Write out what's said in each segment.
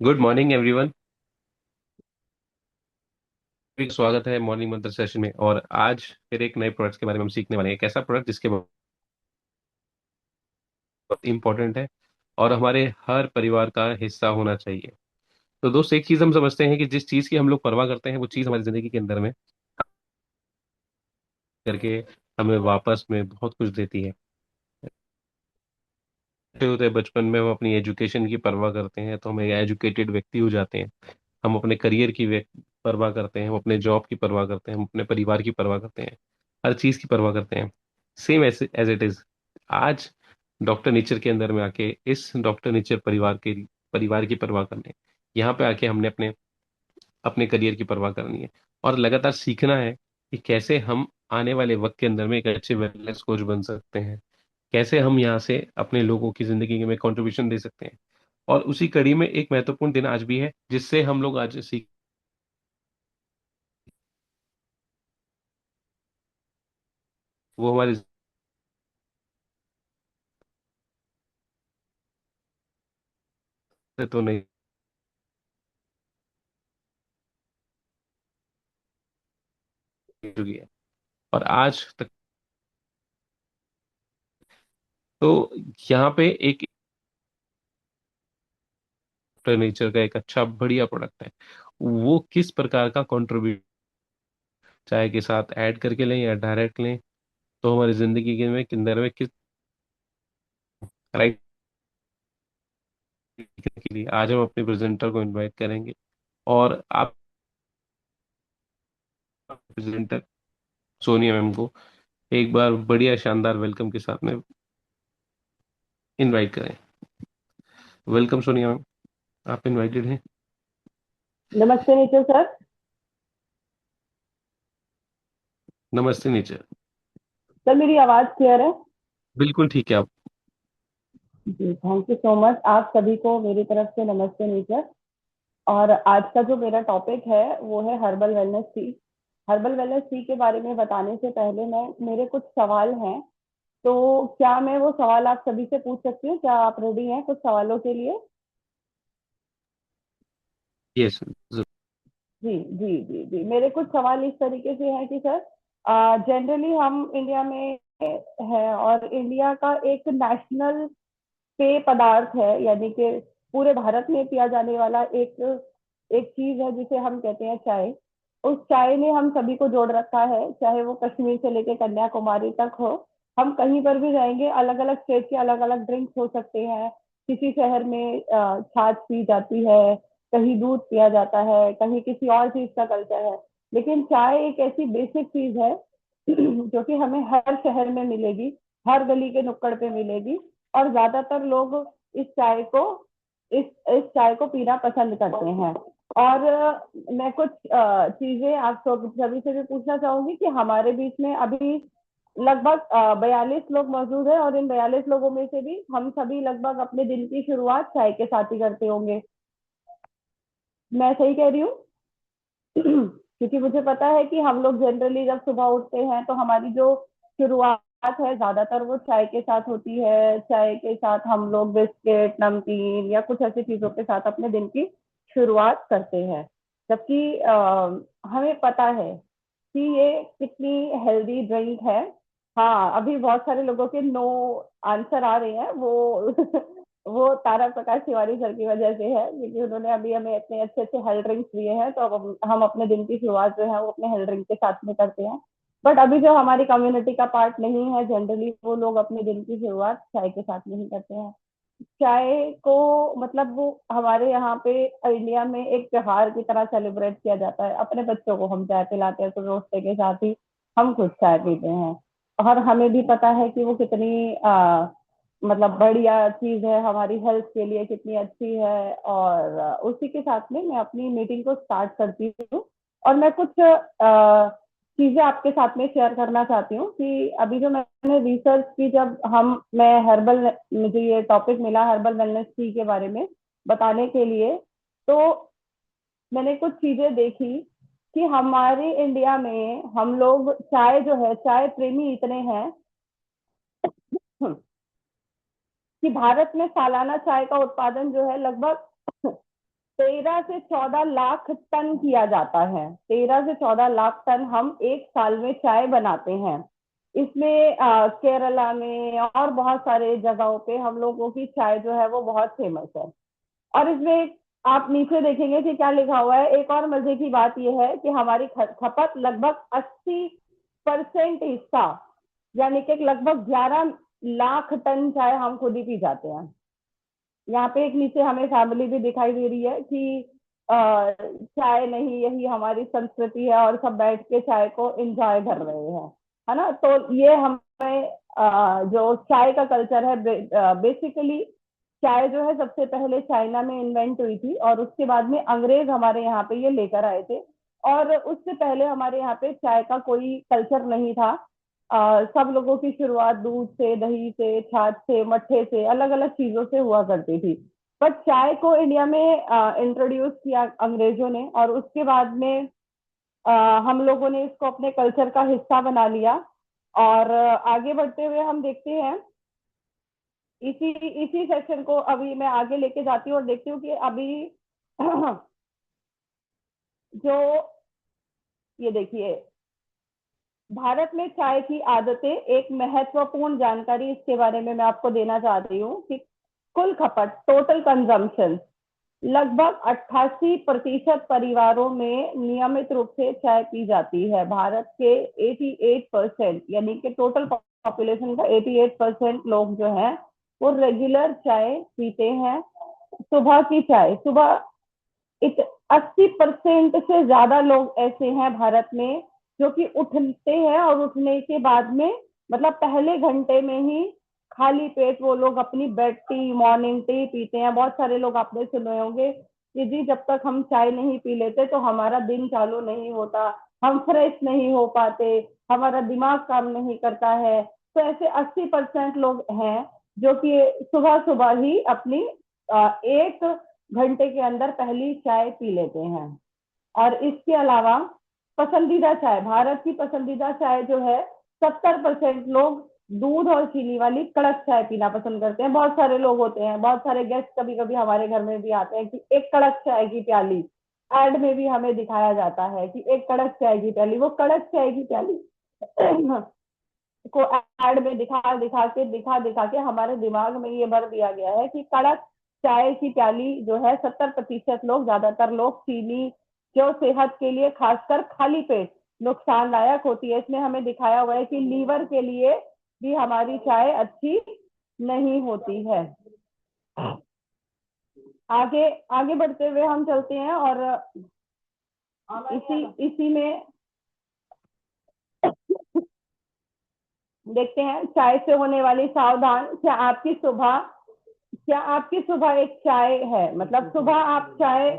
Good morning everyone. स्वागत है morning मंत्र सेशन में। और आज फिर एक नए प्रोडक्ट्स के बारे में हम सीखने वाले हैं। एक ऐसा प्रोडक्ट जिसके बहुत इंपॉर्टेंट है और हमारे हर परिवार का हिस्सा होना चाहिए। तो दोस्त, एक चीज हम समझते हैं कि जिस चीज की हम लोग परवाह करते हैं वो चीज हमारी जिंदगी के अंदर में करके हमें वापस में बहुत कुछ देती है। छोटे होते बचपन में हम अपनी एजुकेशन की परवाह करते हैं तो हम एक एजुकेटेड व्यक्ति हो जाते हैं। हम अपने करियर की परवाह करते हैं, हम अपने जॉब की परवाह करते हैं, हम अपने परिवार की परवाह करते हैं, हर चीज की परवाह करते हैं। सेम ऐसे एज इट इज आज डॉक्टर नेचर के अंदर में आके इस डॉक्टर नेचर परिवार की परवाह करने, यहाँ पे आके हमने अपने अपने करियर की परवाह करनी है और लगातार सीखना है कि कैसे हम आने वाले वक्त के अंदर में एक अच्छे वेलनेस कोच बन सकते हैं, कैसे हम यहाँ से अपने लोगों की जिंदगी में कंट्रीब्यूशन दे सकते हैं। और उसी कड़ी में एक महत्वपूर्ण दिन आज भी है जिससे हम लोग आज सीख, वो हमारे तो नहीं चुकी है और आज तक। तो यहाँ पे एक नेचर का एक अच्छा बढ़िया प्रोडक्ट है। वो किस प्रकार का कंट्रीब्यूट चाय के साथ ऐड करके लें या डायरेक्ट लें, तो हमारी जिंदगी के में अंदर में किस राइट के लिए आज हम अपने प्रेजेंटर को इनवाइट करेंगे। और आप प्रेजेंटर सोनिया मैम को एक बार बढ़िया शानदार वेलकम के साथ में इनवाइट करें। वेलकम सोनिया मैम, आप इनवाइटेड हैं। नमस्ते निखिल सर। नमस्ते नीचे। सर मेरी आवाज क्लियर है? बिल्कुल ठीक है आप। जी, थैंक यू सो मच। आप सभी को मेरी तरफ से नमस्ते निखिल। और आज का जो मेरा टॉपिक है वो है herbal wellness T. Herbal wellness T के बारे में बताने से पहले मैं मेरे कुछ सवाल हैं। तो क्या मैं वो सवाल आप सभी से पूछ सकती हूँ? क्या आप रेडी हैं कुछ सवालों के लिए? यस। जी जी जी जी, मेरे कुछ सवाल इस तरीके से हैं कि सर, जनरली हम इंडिया में है और इंडिया का एक नेशनल पेय पदार्थ है, यानी कि पूरे भारत में पिया जाने वाला एक एक चीज है जिसे हम कहते हैं चाय। उस चाय ने हम सभी को जोड़ रखा है, चाहे वो कश्मीर से लेकर कन्याकुमारी तक हो। हम कहीं पर भी जाएंगे, अलग अलग स्टेट के अलग अलग ड्रिंक्स हो सकते हैं। किसी शहर में छाछ पी जाती है, कहीं दूध पिया जाता है, कहीं किसी और चीज का कल्चर है। लेकिन चाय एक ऐसी बेसिक चीज है जो कि हमें हर शहर में मिलेगी, हर गली के नुक्कड़ पे मिलेगी। और ज्यादातर लोग इस चाय को इस चाय को पीना पसंद करते हैं। और मैं कुछ चीजें आप सभी से भी पूछना चाहूंगी कि हमारे बीच में अभी लगभग 42 लोग मौजूद है, और इन 42 लोगों में से भी हम सभी लगभग अपने दिन की शुरुआत चाय के साथ ही करते होंगे। मैं सही कह रही हूँ? क्योंकि मुझे पता है कि हम लोग जनरली जब सुबह उठते हैं तो हमारी जो शुरुआत है ज्यादातर वो चाय के साथ होती है। चाय के साथ हम लोग बिस्किट, नमकीन या कुछ ऐसी चीजों के साथ अपने दिन की शुरुआत करते हैं। जबकि हमें पता है कि ये कितनी हेल्दी ड्रिंक है। हाँ, अभी बहुत सारे लोगों के नो आंसर आ रहे हैं। वो वो तारा प्रकाश तिवारी सर की वजह से है, क्योंकि उन्होंने अभी हमें इतने अच्छे अच्छे हेल्थ ड्रिंक्स दिए हैं, तो अब हम अपने दिन की शुरुआत जो है वो अपने हेल्थ ड्रिंक के साथ में करते हैं। बट अभी जो हमारी कम्युनिटी का पार्ट नहीं है, जनरली वो लोग अपने दिन की शुरुआत चाय के साथ नहीं करते हैं। चाय को मतलब वो हमारे यहाँ पे इंडिया में एक त्योहार की तरह सेलिब्रेट किया जाता है। अपने बच्चों को हम चाय पिलाते हैं तो रोस्टे के साथ ही हम खुद चाय पीते हैं। और हमें भी पता है कि वो कितनी मतलब बढ़िया चीज है, हमारी हेल्थ के लिए कितनी अच्छी है। और उसी के साथ में मैं अपनी मीटिंग को स्टार्ट करती हूँ। और मैं कुछ चीजें आपके साथ में शेयर करना चाहती हूँ कि अभी जो मैंने रिसर्च की, जब हम मैं हर्बल मुझे ये टॉपिक मिला हर्बल वेलनेस टी के बारे में बताने के लिए, तो मैंने कुछ चीजें देखी कि हमारे इंडिया में हम लोग चाय जो है, चाय प्रेमी इतने हैं कि भारत में सालाना चाय का उत्पादन जो है लगभग 13 से 14 लाख टन किया जाता है। 13 से 14 लाख टन हम एक साल में चाय बनाते हैं। इसमें केरला में और बहुत सारे जगहों पे हम लोगों की चाय जो है वो बहुत फेमस है। और इसमें आप नीचे देखेंगे कि क्या लिखा हुआ है। एक और मजे की बात यह है कि हमारी खपत लगभग 80% हिस्सा, यानी कि लगभग 11 लाख टन चाय हम खुद ही पी जाते हैं। यहाँ पे एक नीचे हमें फैमिली भी दिखाई दे रही है कि चाय नहीं, यही हमारी संस्कृति है और सब बैठ के चाय को एंजॉय कर रहे हैं, है ना। तो ये हमें जो चाय का कल्चर है, बेसिकली चाय जो है सबसे पहले चाइना में इन्वेंट हुई थी और उसके बाद में अंग्रेज हमारे यहाँ पे ये लेकर आए थे। और उससे पहले हमारे यहाँ पे चाय का कोई कल्चर नहीं था। सब लोगों की शुरुआत दूध से, दही से, छाछ से, मट्ठे से, अलग अलग चीजों से हुआ करती थी। बट चाय को इंडिया में इंट्रोड्यूस किया अंग्रेजों ने और उसके बाद में अ, हम लोगों ने इसको अपने कल्चर का हिस्सा बना लिया। और आगे बढ़ते हुए हम देखते हैं इसी इसी सेक्शन को अभी मैं आगे लेके जाती हूँ और देखती हूँ कि अभी जो ये देखिए, भारत में चाय की आदतें, एक महत्वपूर्ण जानकारी इसके बारे में मैं आपको देना चाहती हूँ कि कुल खपत, टोटल कंजम्पशन, लगभग 88% परिवारों में नियमित रूप से चाय पी जाती है। भारत के 88%, यानी कि टोटल पॉपुलेशन का 88% लोग जो है वो रेगुलर चाय पीते हैं। सुबह की चाय, सुबह 80% से ज्यादा लोग ऐसे हैं भारत में जो कि उठते हैं और उठने के बाद में, मतलब पहले घंटे में ही खाली पेट वो लोग अपनी बेड टी, मॉर्निंग टी पीते हैं। बहुत सारे लोग आपने सुने होंगे कि जी जब तक हम चाय नहीं पी लेते तो हमारा दिन चालू नहीं होता, हम फ्रेश नहीं हो पाते, हमारा दिमाग काम नहीं करता है। तो ऐसे 80% लोग हैं जो कि सुबह सुबह ही अपनी 1 घंटे के अंदर पहली चाय पी लेते हैं। और इसके अलावा पसंदीदा चाय, भारत की पसंदीदा चाय जो है, 70% लोग दूध और चीनी वाली कड़क चाय पीना पसंद करते हैं। बहुत सारे लोग होते हैं, बहुत सारे गेस्ट कभी कभी हमारे घर में भी आते हैं कि एक कड़क चाय की प्याली, एड में भी हमें दिखाया जाता है कि एक कड़क चाय की प्याली, वो कड़क चाय की प्याली को एड में दिखा दिखा के हमारे दिमाग में ये भर दिया गया है कि कड़क चाय की प्याली जो है, 70% लोग, ज्यादातर लोग चीनी जो सेहत के लिए खासकर खाली पेट नुकसानदायक होती है, इसमें हमें दिखाया हुआ है कि लीवर के लिए भी हमारी चाय अच्छी नहीं होती है। आगे आगे बढ़ते हुए हम चलते हैं और इसी इसी में देखते हैं चाय से होने वाली सावधान। क्या आपकी सुबह एक चाय है, मतलब सुबह आप चाय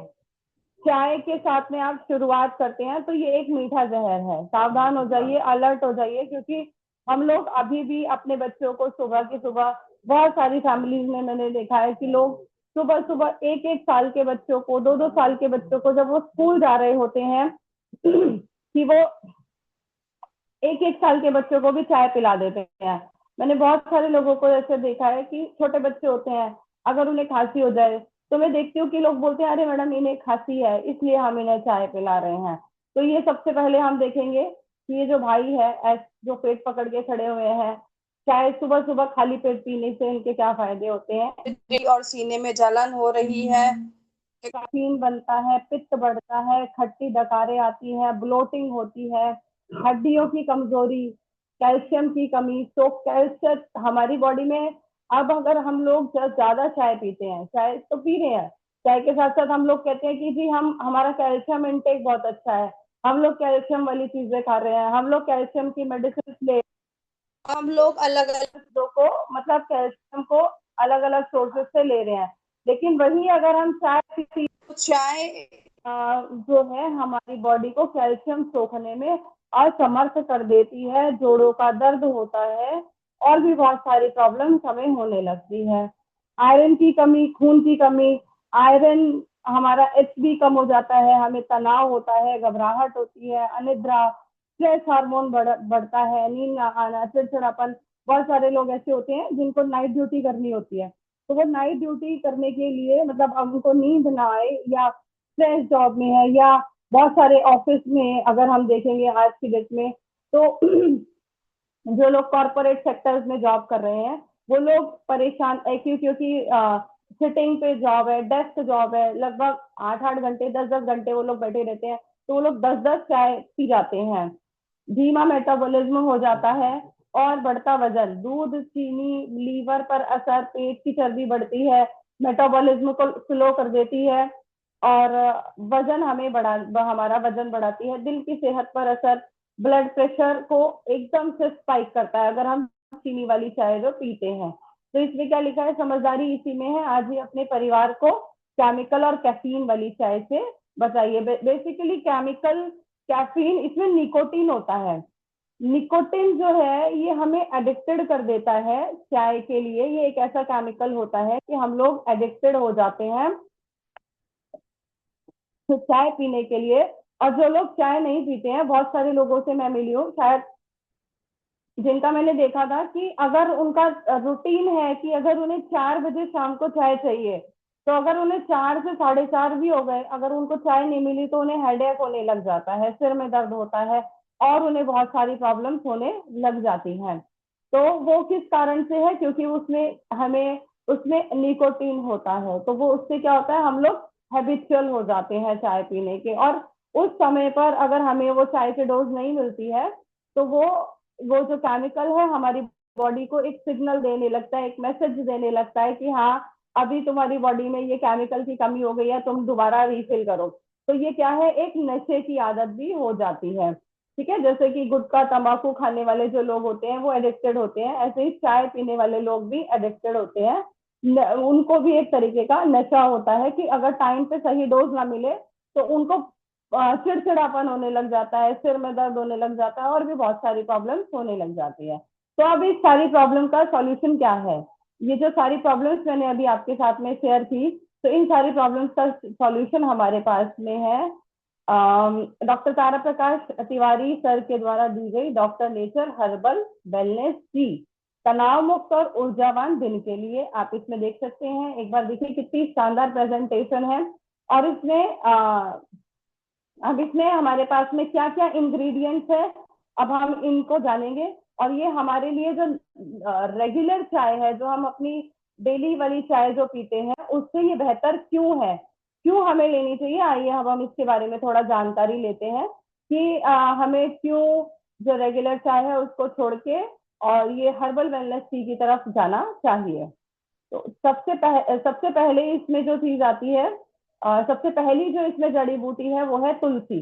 चाय के साथ में आप शुरुआत करते हैं तो ये एक मीठा जहर है। सावधान हो जाइए, अलर्ट हो जाइए, क्योंकि हम लोग अभी भी अपने बच्चों को सुबह की सुबह, बहुत सारी फैमिलीज में मैंने देखा है कि लोग सुबह सुबह 1-1 साल के बच्चों को, 2-2 साल के बच्चों को, जब वो स्कूल जा रहे होते हैं कि वो 1-1 साल के बच्चों को भी चाय पिला देते हैं। मैंने बहुत सारे लोगों को ऐसे देखा है कि छोटे बच्चे होते हैं, अगर उन्हें खांसी हो जाए तो मैं देखती हूँ कि लोग बोलते हैं अरे मैडम इन्हें खांसी है इसलिए हम इन्हें चाय पिला रहे हैं। तो ये सबसे पहले हम देखेंगे कि ये जो भाई है जो पेट पकड़ के खड़े हुए हैं, चाय सुबह सुबह खाली पेट पीने से इनके क्या फायदे होते हैं। और सीने में जलन हो रही है, कैफीन बनता है, पित्त बढ़ता है, खट्टी डकारें आती है, ब्लोटिंग होती है, हड्डियों की कमजोरी, कैल्शियम की कमी। तो कैल्शियम हमारी बॉडी में, अब अगर हम लोग ज्यादा चाय पीते हैं, चाय तो पी रहे हैं, चाय के साथ साथ हम लोग कहते हैं कि जी हम हमारा कैल्शियम इनटेक बहुत अच्छा है, हम लोग कैल्शियम वाली चीजें खा रहे हैं, हम लोग कैल्शियम की मेडिसिन ले, हम लोग अलग अलग चीजों को, मतलब कैल्शियम को अलग अलग सोर्सेस से ले रहे हैं। लेकिन वही अगर हम चाय पीते, चाय जो है हमारी बॉडी को कैल्शियम सोखने में असमर्थ कर देती है, जोड़ों का दर्द होता है और भी बहुत सारी प्रॉब्लम्स हमें होने लगती है। आयरन की कमी, खून की कमी, आयरन, हमारा एच बी कम हो जाता है, हमें तनाव होता है, घबराहट होती है, अनिद्रा, स्ट्रेस हार्मोन बढ़ता है, नींद ना आना, चिड़चिड़ापन। बहुत सारे लोग ऐसे होते हैं जिनको नाइट ड्यूटी करनी होती है, तो वो नाइट ड्यूटी करने के लिए, मतलब अब उनको नींद ना आए, या स्ट्रेस जॉब में है, या बहुत सारे ऑफिस में अगर हम देखेंगे आज की डेट में, तो जो लोग कॉरपोरेट सेक्टर्स में जॉब कर रहे हैं वो लोग परेशान है, क्योंकि सिटिंग पे जॉब है, डेस्क जॉब है, लगभग 8 8 घंटे, 10 10 घंटे वो लोग बैठे रहते हैं, तो वो लोग 10 10 चाय पी जाते हैं। धीमा मेटाबॉलिज्म हो जाता है, और बढ़ता वजन, दूध, चीनी, लीवर पर असर, पेट की चर्बी बढ़ती है, मेटाबॉलिज्म को स्लो कर देती है, और वजन हमें बढ़ा हमारा वजन बढ़ाती है, दिल की सेहत पर असर, ब्लड प्रेशर को एकदम से स्पाइक करता है अगर हम चीनी वाली चाय जो पीते हैं। तो इसमें क्या लिखा है, समझदारी इसी में है, आज ही अपने परिवार को केमिकल और कैफीन वाली चाय से बचाइए। बेसिकली केमिकल, कैफीन, इसमें निकोटीन होता है। निकोटिन जो है ये हमें एडिक्टेड कर देता है चाय के लिए। ये एक ऐसा केमिकल होता है कि हम लोग एडिक्टेड हो जाते हैं तो चाय पीने के लिए। और जो लोग चाय नहीं पीते हैं, बहुत सारे लोगों से मैं मिली हूँ शायद, जिनका मैंने देखा था कि अगर उनका रूटीन है कि अगर उन्हें 4 बजे शाम को चाय चाहिए, तो अगर उन्हें 4 से 4:30 भी हो गए, अगर उनको चाय नहीं मिली तो उन्हें हेडेक होने लग जाता है, सिर में दर्द होता है, और उन्हें बहुत सारी प्रॉब्लम्स होने लग जाती हैं। तो वो किस कारण से है, क्योंकि उसमें हमें उसमें निकोटीन होता है, तो वो उससे क्या होता है, हम लोग हैबिचुअल हो जाते हैं चाय पीने के। और उस समय पर अगर हमें वो चाय की डोज नहीं मिलती है, तो वो जो केमिकल है हमारी बॉडी को एक सिग्नल देने लगता है, एक मैसेज देने लगता है कि हाँ, अभी तुम्हारी बॉडी में ये केमिकल की कमी हो गई है, तुम दोबारा रिफिल करो। तो ये क्या है, एक नशे की आदत भी हो जाती है। ठीक है, जैसे कि गुटखा तंबाकू खाने वाले जो लोग होते हैं वो एडिक्टेड होते हैं, ऐसे ही चाय पीने वाले लोग भी एडिक्टेड होते हैं। उनको भी एक तरीके का नशा होता है कि अगर टाइम पे सही डोज ना मिले तो उनको चिड़चिड़ापन होने लग जाता है, सिर में दर्द होने लग जाता है, और भी बहुत सारी प्रॉब्लम्स होने लग जाती है। तो अब इस सारी प्रॉब्लम का सॉल्यूशन क्या है? ये जो सारी प्रॉब्लम्स मैंने अभी आपके साथ में शेयर की, तो इन सारी प्रॉब्लम्स का सॉल्यूशन हमारे पास में है डॉक्टर तारा प्रकाश तिवारी सर के द्वारा दी गई doctor nature herbal wellness T, तनाव मुक्त और ऊर्जावान दिन के लिए। आप इसमें देख सकते हैं, एक बार देखिए कितनी शानदार प्रेजेंटेशन है। और इसमें अब इसमें हमारे पास में क्या क्या इंग्रेडिएंट्स है, अब हम इनको जानेंगे। और ये हमारे लिए जो रेगुलर चाय है, जो हम अपनी डेली वाली चाय जो पीते हैं, उससे ये बेहतर क्यों है, क्यों हमें लेनी चाहिए, आइए अब हम इसके बारे में थोड़ा जानकारी लेते हैं कि हमें क्यों जो रेगुलर चाय है उसको छोड़ के और ये हर्बल वेलनेस टी की तरफ जाना चाहिए। तो सबसे पहले इसमें जो चीज आती है, सबसे पहली जो इसमें जड़ी बूटी है वो है तुलसी।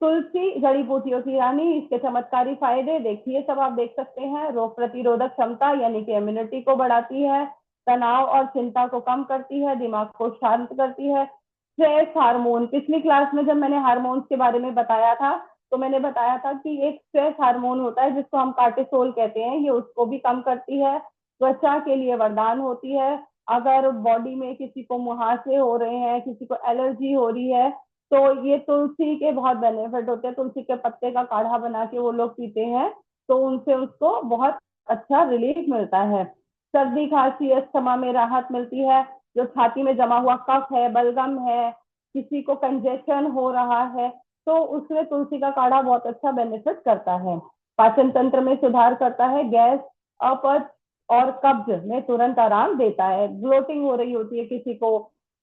तुलसी जड़ी बूटियों की रानी, इसके चमत्कारी फायदे देखिए, सब आप देख सकते हैं। रोग प्रतिरोधक क्षमता यानी कि इम्यूनिटी को बढ़ाती है, तनाव और चिंता को कम करती है, दिमाग को शांत करती है, स्ट्रेस हार्मोन, पिछली क्लास में जब मैंने हार्मोन्स के बारे में बताया था तो मैंने बताया था कि एक स्ट्रेस हार्मोन होता है जिसको हम कार्टिसोल कहते हैं, ये उसको भी कम करती है, त्वचा के लिए वरदान होती है। अगर बॉडी में किसी को मुहासे हो रहे हैं, किसी को एलर्जी हो रही है, तो ये तुलसी के बहुत बेनिफिट होते हैं। तुलसी के पत्ते का काढ़ा बना के वो लोग पीते हैं तो उनसे उसको बहुत अच्छा रिलीफ मिलता है। सर्दी खांसी अस्थमा में राहत मिलती है, जो छाती में जमा हुआ कफ है, बलगम है, किसी को कंजेशन हो रहा है, तो उसमें तुलसी का काढ़ा बहुत अच्छा बेनिफिट करता है। पाचन तंत्र में सुधार करता है, गैस, अपच और कब्ज में तुरंत आराम देता है। ब्लोटिंग हो रही होती है किसी को,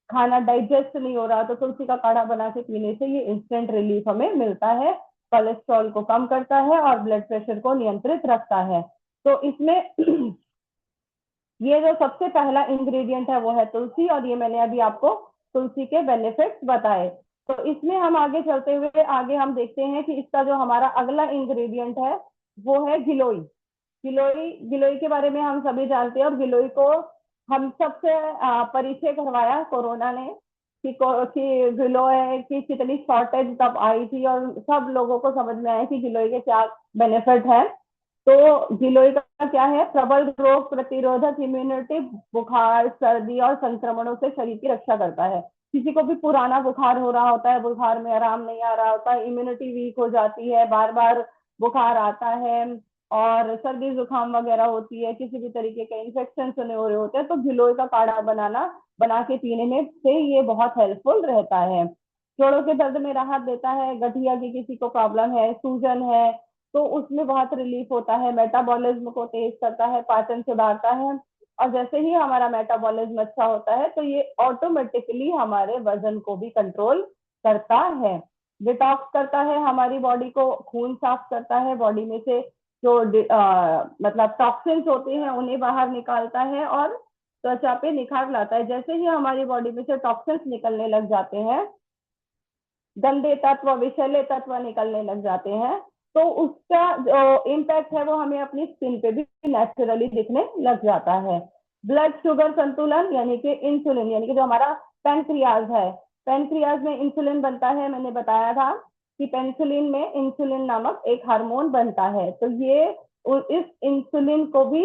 खाना डाइजेस्ट नहीं हो रहा, तो तुलसी का काढ़ा बना के पीने से ये इंस्टेंट रिलीफ हमें मिलता है। कोलेस्ट्रॉल को कम करता है और ब्लड प्रेशर को नियंत्रित रखता है। तो इसमें ये जो सबसे पहला इंग्रेडिएंट है वो है तुलसी, और ये मैंने अभी आपको तुलसी के बेनिफिट्स बताए। तो इसमें हम आगे चलते हुए आगे हम देखते हैं कि इसका जो हमारा अगला इंग्रेडिएंट है वो है गिलोई। गिलोई, गिलोई के बारे में हम सभी जानते हैं, और गिलोई को हम सबसे परिचय करवाया कोरोना ने कि गिलोय की कितनी शॉर्टेज तब आई थी, और सब लोगों को समझ में आया कि गिलोय के क्या बेनिफिट है। तो गिलोय का क्या है, प्रबल रोग प्रतिरोधक इम्यूनिटी, बुखार, सर्दी और संक्रमणों से शरीर की रक्षा करता है। किसी को भी पुराना बुखार हो रहा होता है, बुखार में आराम नहीं आ रहा होता है, इम्यूनिटी वीक हो जाती है, बार बार बुखार आता है, और सर्दी जुकाम वगैरह होती है, किसी भी तरीके के इन्फेक्शन सुने हो रहे होते हैं, तो गिलोय का काढ़ा बना के पीने में से ये बहुत हेल्पफुल रहता है। जोड़ों के दर्द में राहत देता है, गठिया की किसी को प्रॉब्लम है, सूजन है, तो उसमें बहुत रिलीफ होता है, मेटाबॉलिज्म को तेज करता है, पाचन सुधारता है। और जैसे ही हमारा मेटाबॉलिज्म अच्छा होता है, तो ये ऑटोमेटिकली हमारे वजन को भी कंट्रोल करता है। डिटॉक्स करता है हमारी बॉडी को, खून साफ करता है, बॉडी में से जो मतलब टॉक्सिन्स होते हैं उन्हें बाहर निकालता है, और त्वचा पे निखार लाता है। जैसे ही हमारी बॉडी में से टॉक्सिन्स निकलने लग जाते हैं, गंदे तत्व, विषैले तत्व निकलने लग जाते हैं, तो उसका जो इम्पैक्ट है वो हमें अपनी स्किन पे भी नेचुरली दिखने लग जाता है। ब्लड शुगर संतुलन, यानी कि इंसुलिन, यानी कि जो हमारा पैनक्रियाज है, पैनक्रियाज में इंसुलिन बनता है। मैंने बताया था कि पेंसिलिन में इंसुलिन नामक एक हार्मोन बनता है, तो ये इस इंसुलिन को भी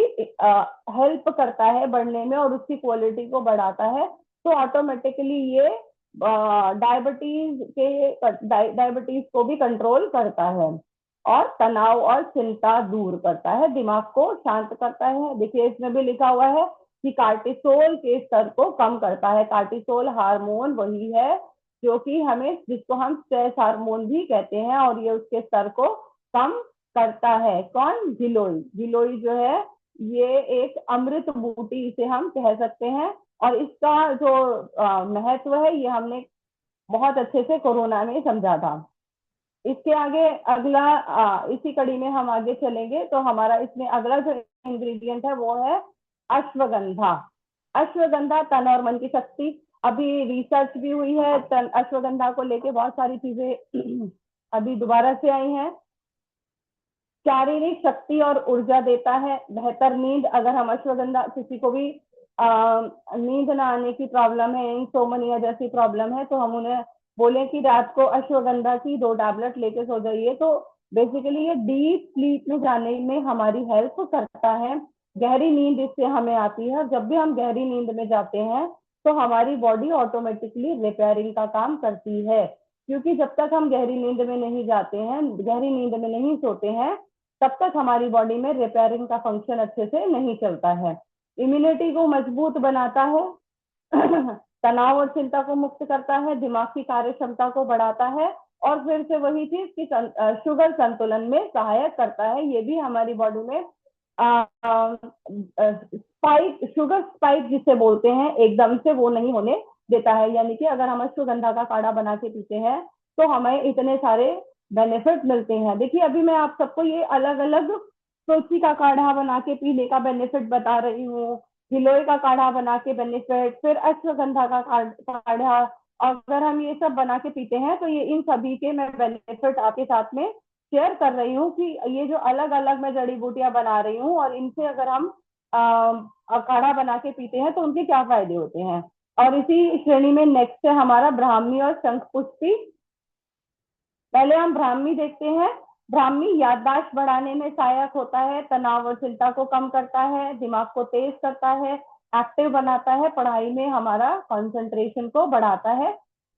हेल्प करता है बढ़ने में और उसकी क्वालिटी को बढ़ाता है। तो ऑटोमेटिकली ये डायबिटीज को भी कंट्रोल करता है, और तनाव और चिंता दूर करता है, दिमाग को शांत करता है। देखिए इसमें भी लिखा हुआ है कि कार्टिसोल के स्तर को कम करता है। कार्टिसोल हार्मोन वही है जो कि हमें, जिसको हम स्ट्रेस हार्मोन भी कहते हैं, और ये उसके स्तर को कम करता है। कौन? गिलोय। गिलोय जो है ये एक अमृत बूटी इसे हम कह सकते हैं, और इसका जो महत्व है ये हमने बहुत अच्छे से कोरोना में समझा था। इसके आगे अगला इसी कड़ी में हम आगे चलेंगे, तो हमारा इसमें अगला जो इंग्रेडिएंट है वो है अश्वगंधा। अश्वगंधा तन और मन की शक्ति। अभी रिसर्च भी हुई है तन अश्वगंधा को लेके, बहुत सारी चीजें अभी दोबारा से आई हैं। शारीरिक शक्ति और ऊर्जा देता है, बेहतर नींद। अगर हम अश्वगंधा, किसी को भी नींद ना आने की प्रॉब्लम है, इंसोमनिया जैसी प्रॉब्लम है, तो हम उन्हें बोले कि रात को अश्वगंधा की 2 टैबलेट लेके सो जाइए, तो बेसिकली ये डीप स्लीप में जाने में हमारी हेल्प करता है। गहरी नींद इससे हमें आती है, और जब भी हम गहरी नींद में जाते हैं तो हमारी बॉडी ऑटोमेटिकली रिपेयरिंग का काम करती है। क्योंकि जब तक हम गहरी नींद में नहीं जाते हैं, गहरी नींद में नहीं सोते हैं, तब तक हमारी बॉडी में रिपेयरिंग का फंक्शन अच्छे से नहीं चलता है। इम्यूनिटी को मजबूत बनाता है, तनाव और चिंता को मुक्त करता है, दिमाग की कार्य क्षमता को बढ़ाता है, और फिर से वही चीज कि शुगर संतुलन में सहायक करता है। ये भी हमारी बॉडी में स्पाइक, शुगर स्पाइक जिसे बोलते हैं, एकदम से वो नहीं होने देता है। यानी कि अगर हम अश्वगंधा का काढ़ा बना के पीते हैं तो हमें इतने सारे बेनिफिट मिलते हैं। देखिए अभी मैं आप सबको ये अलग अलग तुलसी का काढ़ा बना के पीने का बेनिफिट बता रही हूँ, गिलोय का काढ़ा बना के बेनिफिट, फिर अश्वगंधा का काढ़ा। अगर हम ये सब बना के पीते हैं तो ये इन सभी के मैं बेनिफिट आपके साथ में शेयर कर रही हूँ कि ये जो अलग अलग मैं जड़ी बूटियां बना रही हूँ, और इनसे अगर हम काढ़ा बना के पीते हैं तो उनके क्या फायदे होते हैं। और इसी श्रेणी में नेक्स्ट है हमारा ब्राह्मी और शंख पुष्पी। पहले हम ब्राह्मी देखते हैं। ब्राह्मी याददाश्त बढ़ाने में सहायक होता है, तनाव और चिंता को कम करता है, दिमाग को तेज करता है, एक्टिव बनाता है, पढ़ाई में हमारा कंसंट्रेशन को बढ़ाता है,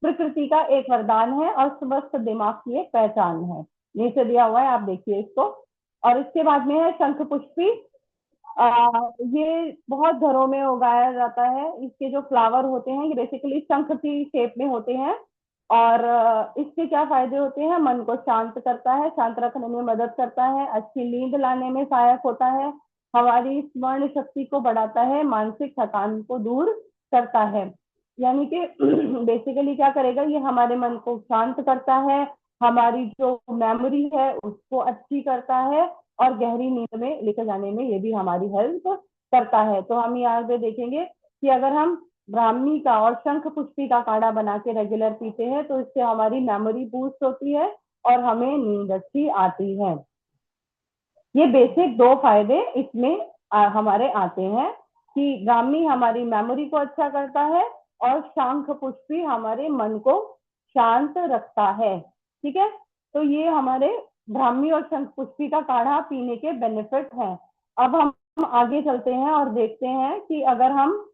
प्रकृति का एक वरदान है, और स्वस्थ दिमाग की एक पहचान है। नीचे दिया हुआ है, आप देखिए इसको। और इसके बाद में है शंख पुष्पी। ये बहुत घरों में उगाया जाता है। इसके जो फ्लावर होते हैं ये बेसिकली शंख की शेप में होते हैं, और इसके क्या फायदे होते हैं? मन को शांत करता है, शांत रखने में मदद करता है, अच्छी नींद लाने में सहायक होता है, हमारी स्मरण शक्ति को बढ़ाता है, मानसिक थकान को दूर करता है। यानी कि बेसिकली क्या करेगा, ये हमारे मन को शांत करता है, हमारी जो मेमोरी है उसको अच्छी करता है, और गहरी नींद में लेकर जाने में ये भी हमारी हेल्प करता है। तो हम यहाँ पे देखेंगे कि अगर हम ब्राह्मी का और शंख पुष्पी का काढ़ा बना के रेगुलर पीते हैं तो इससे हमारी मेमोरी बूस्ट होती है और हमें नींद अच्छी आती है। ये बेसिक 2 फायदे इसमें हमारे आते हैं कि ब्राह्मी हमारी मेमोरी को अच्छा करता है, और शंख पुष्पी हमारे मन को शांत रखता है। ठीक है, तो ये हमारे ब्राह्मी और शंख पुष्पी का काढ़ा पीने के बेनिफिट हैं। अब हम आगे चलते हैं और देखते हैं कि अगर हम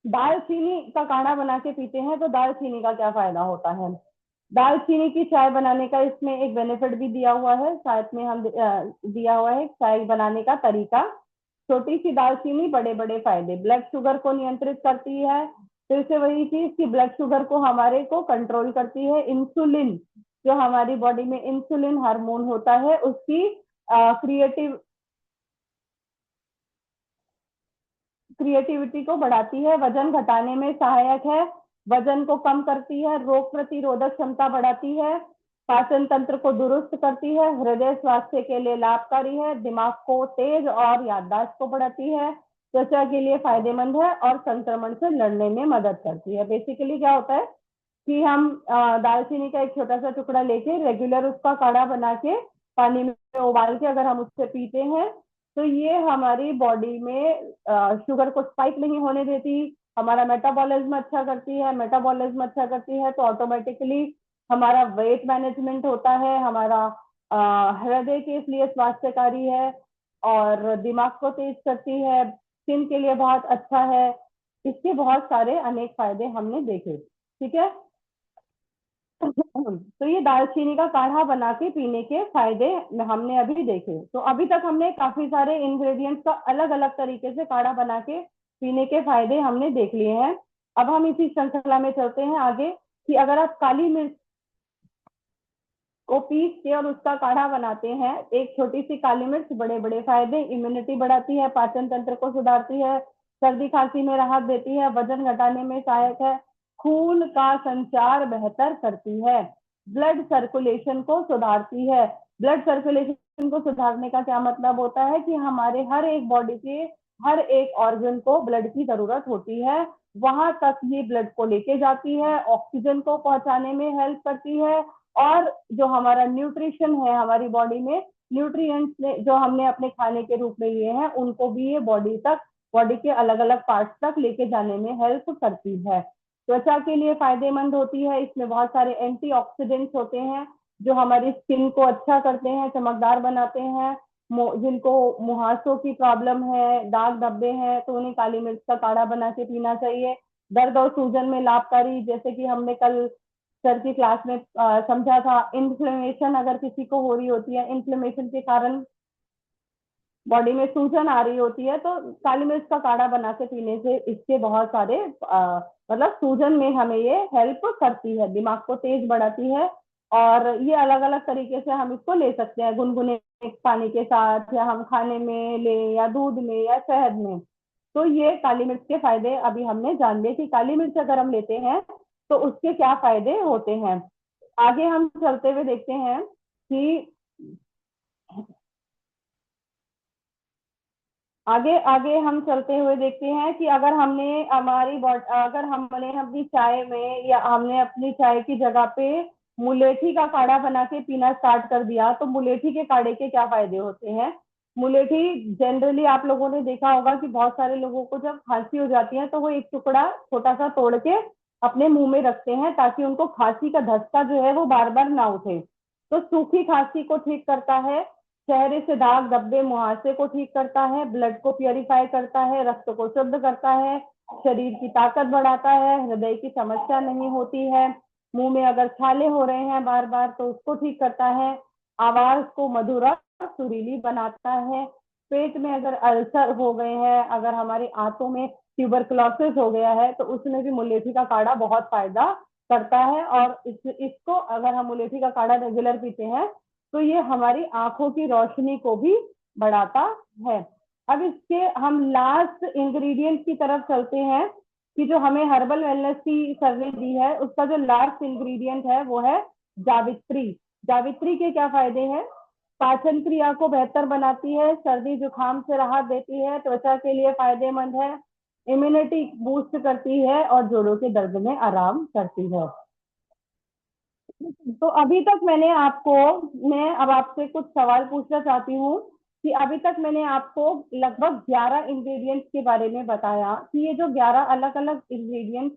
दालचीनी का काढ़ा बना के पीते हैं तो दालचीनी का क्या फायदा होता है। दालचीनी की चाय बनाने का इसमें एक बेनिफिट भी दिया हुआ है, साथ में हम दिया हुआ है चाय बनाने का तरीका। छोटी सी दालचीनी, बड़े बड़े फायदे, ब्लड शुगर को नियंत्रित करती है। फिर से वही चीज कि ब्लड शुगर को हमारे को कंट्रोल करती है। इंसुलिन, जो हमारी बॉडी में इंसुलिन हार्मोन होता है, उसकी क्रिएटिव क्रिएटिविटी को बढ़ाती है। वजन घटाने में सहायक है, वजन को कम करती है, रोग प्रतिरोधक क्षमता बढ़ाती है, पाचन तंत्र को दुरुस्त करती है, हृदय स्वास्थ्य के लिए लाभकारी है, दिमाग को तेज और याददाश्त को बढ़ाती है, त्वचा के लिए फायदेमंद है और संक्रमण से लड़ने में मदद करती है। बेसिकली क्या होता है कि हम दालचीनी का एक छोटा सा टुकड़ा लेके रेगुलर उसका काढ़ा बना के पानी में उबाल के अगर हम उससे पीते हैं, तो ये हमारी बॉडी में शुगर को स्पाइक नहीं होने देती, हमारा मेटाबॉलिज्म अच्छा करती है। मेटाबॉलिज्म अच्छा करती है तो ऑटोमेटिकली हमारा वेट मैनेजमेंट होता है, हमारा हृदय के लिए स्वास्थ्यकारी है, और दिमाग को तेज करती है, स्किन के लिए बहुत अच्छा है। इसके बहुत सारे अनेक फायदे हमने देखे। ठीक है। तो ये दालचीनी का काढ़ा बना के पीने के फायदे हमने अभी देखे। तो अभी तक हमने काफी सारे इंग्रेडिएंट्स का अलग अलग तरीके से काढ़ा बना के पीने के फायदे हमने देख लिए हैं। अब हम इसी श्रृंखला में चलते हैं आगे, कि अगर आप काली मिर्च को पीस के और उसका काढ़ा बनाते हैं, एक छोटी सी काली मिर्च, बड़े बड़े फायदे, इम्यूनिटी बढ़ाती है, पाचन तंत्र को सुधारती है, सर्दी खांसी में राहत देती है, वजन घटाने में सहायक है, खून का संचार बेहतर करती है, ब्लड सर्कुलेशन को सुधारती है। ब्लड सर्कुलेशन को सुधारने का क्या मतलब होता है कि हमारे हर एक बॉडी के हर एक ऑर्गन को ब्लड की जरूरत होती है, वहां तक ये ब्लड को लेके जाती है, ऑक्सीजन को पहुंचाने में हेल्प करती है, और जो हमारा न्यूट्रिशन है हमारी बॉडी में, न्यूट्रिएंट्स जो हमने अपने खाने के रूप में लिए हैं, उनको भी ये बॉडी तक, बॉडी के अलग अलग पार्ट्स तक लेके जाने में हेल्प करती है। त्वचा के लिए फायदेमंद होती है, इसमें बहुत सारे एंटीऑक्सीडेंट्स होते हैं जो हमारी स्किन को अच्छा करते हैं, चमकदार बनाते हैं। जिनको मुहासों की प्रॉब्लम है, दाग धब्बे हैं, तो उन्हें काली मिर्च का काढ़ा बना के पीना चाहिए। दर्द और सूजन में लाभकारी, जैसे कि हमने कल सर की क्लास में समझा था, इन्फ्लेमेशन अगर किसी को हो रही होती है, इन्फ्लेमेशन के कारण बॉडी में सूजन आ रही होती है, तो काली मिर्च का काढ़ा बना के पीने से इसके बहुत सारे मतलब सूजन में हमें ये हेल्प करती है, दिमाग को तेज बढ़ाती है। और ये अलग अलग तरीके से हम इसको ले सकते हैं, गुनगुने पानी के साथ, या हम खाने में ले, या दूध में, या शहद में। तो ये काली मिर्च के फायदे अभी हमने जान लिए कि काली मिर्च अगर हम लेते हैं तो उसके क्या फायदे होते हैं। आगे हम चलते हुए देखते हैं कि आगे आगे हम चलते हुए देखते हैं कि अगर हमने हमारी अगर हमने अपनी चाय में, या हमने अपनी चाय की जगह पे मुलेठी का काढ़ा बना के पीना स्टार्ट कर दिया, तो मुलेठी के काढ़े के क्या फायदे होते हैं। मुलेठी जनरली आप लोगों ने देखा होगा कि बहुत सारे लोगों को जब खांसी हो जाती है तो वो एक टुकड़ा छोटा सा तोड़ के अपने मुंह में रखते हैं, ताकि उनको खांसी का धस्सा जो है वो बार बार ना उठे। तो सूखी खांसी को ठीक करता है, चेहरे से दाग धब्बे मुहासे को ठीक करता है, ब्लड को प्योरीफाई करता है, रक्त को शुद्ध करता है, शरीर की ताकत बढ़ाता है, हृदय की समस्या नहीं होती है, मुंह में अगर छाले हो रहे हैं बार बार तो उसको ठीक करता है, आवाज को मधुर और सुरीली बनाता है, पेट में अगर अल्सर हो गए हैं, अगर हमारे आंतों में ट्यूबरकुलोसिस हो गया है, तो उसमें भी मुलेठी का काढ़ा बहुत फायदा करता है। और इसको अगर हम मुलेठी का काढ़ा रेगुलर पीते हैं तो ये हमारी आंखों की रोशनी को भी बढ़ाता है। अब इसके हम लास्ट इंग्रेडिएंट की तरफ चलते हैं, कि जो हमें हर्बल वेलनेस की सर्वे दी है, उसका जो लास्ट इंग्रेडिएंट है वो है जावित्री। जावित्री के क्या फायदे हैं। पाचन क्रिया को बेहतर बनाती है, सर्दी जुकाम से राहत देती है, त्वचा के लिए फायदेमंद है, इम्यूनिटी बूस्ट करती है, और जोड़ों के दर्द में आराम करती है। तो अभी तक मैंने आपको, मैं अब आपसे कुछ सवाल पूछना चाहती हूँ, कि अभी तक मैंने आपको लगभग 11 इंग्रेडिएंट्स के बारे में बताया, कि ये जो 11 अलग अलग इंग्रेडिएंट्स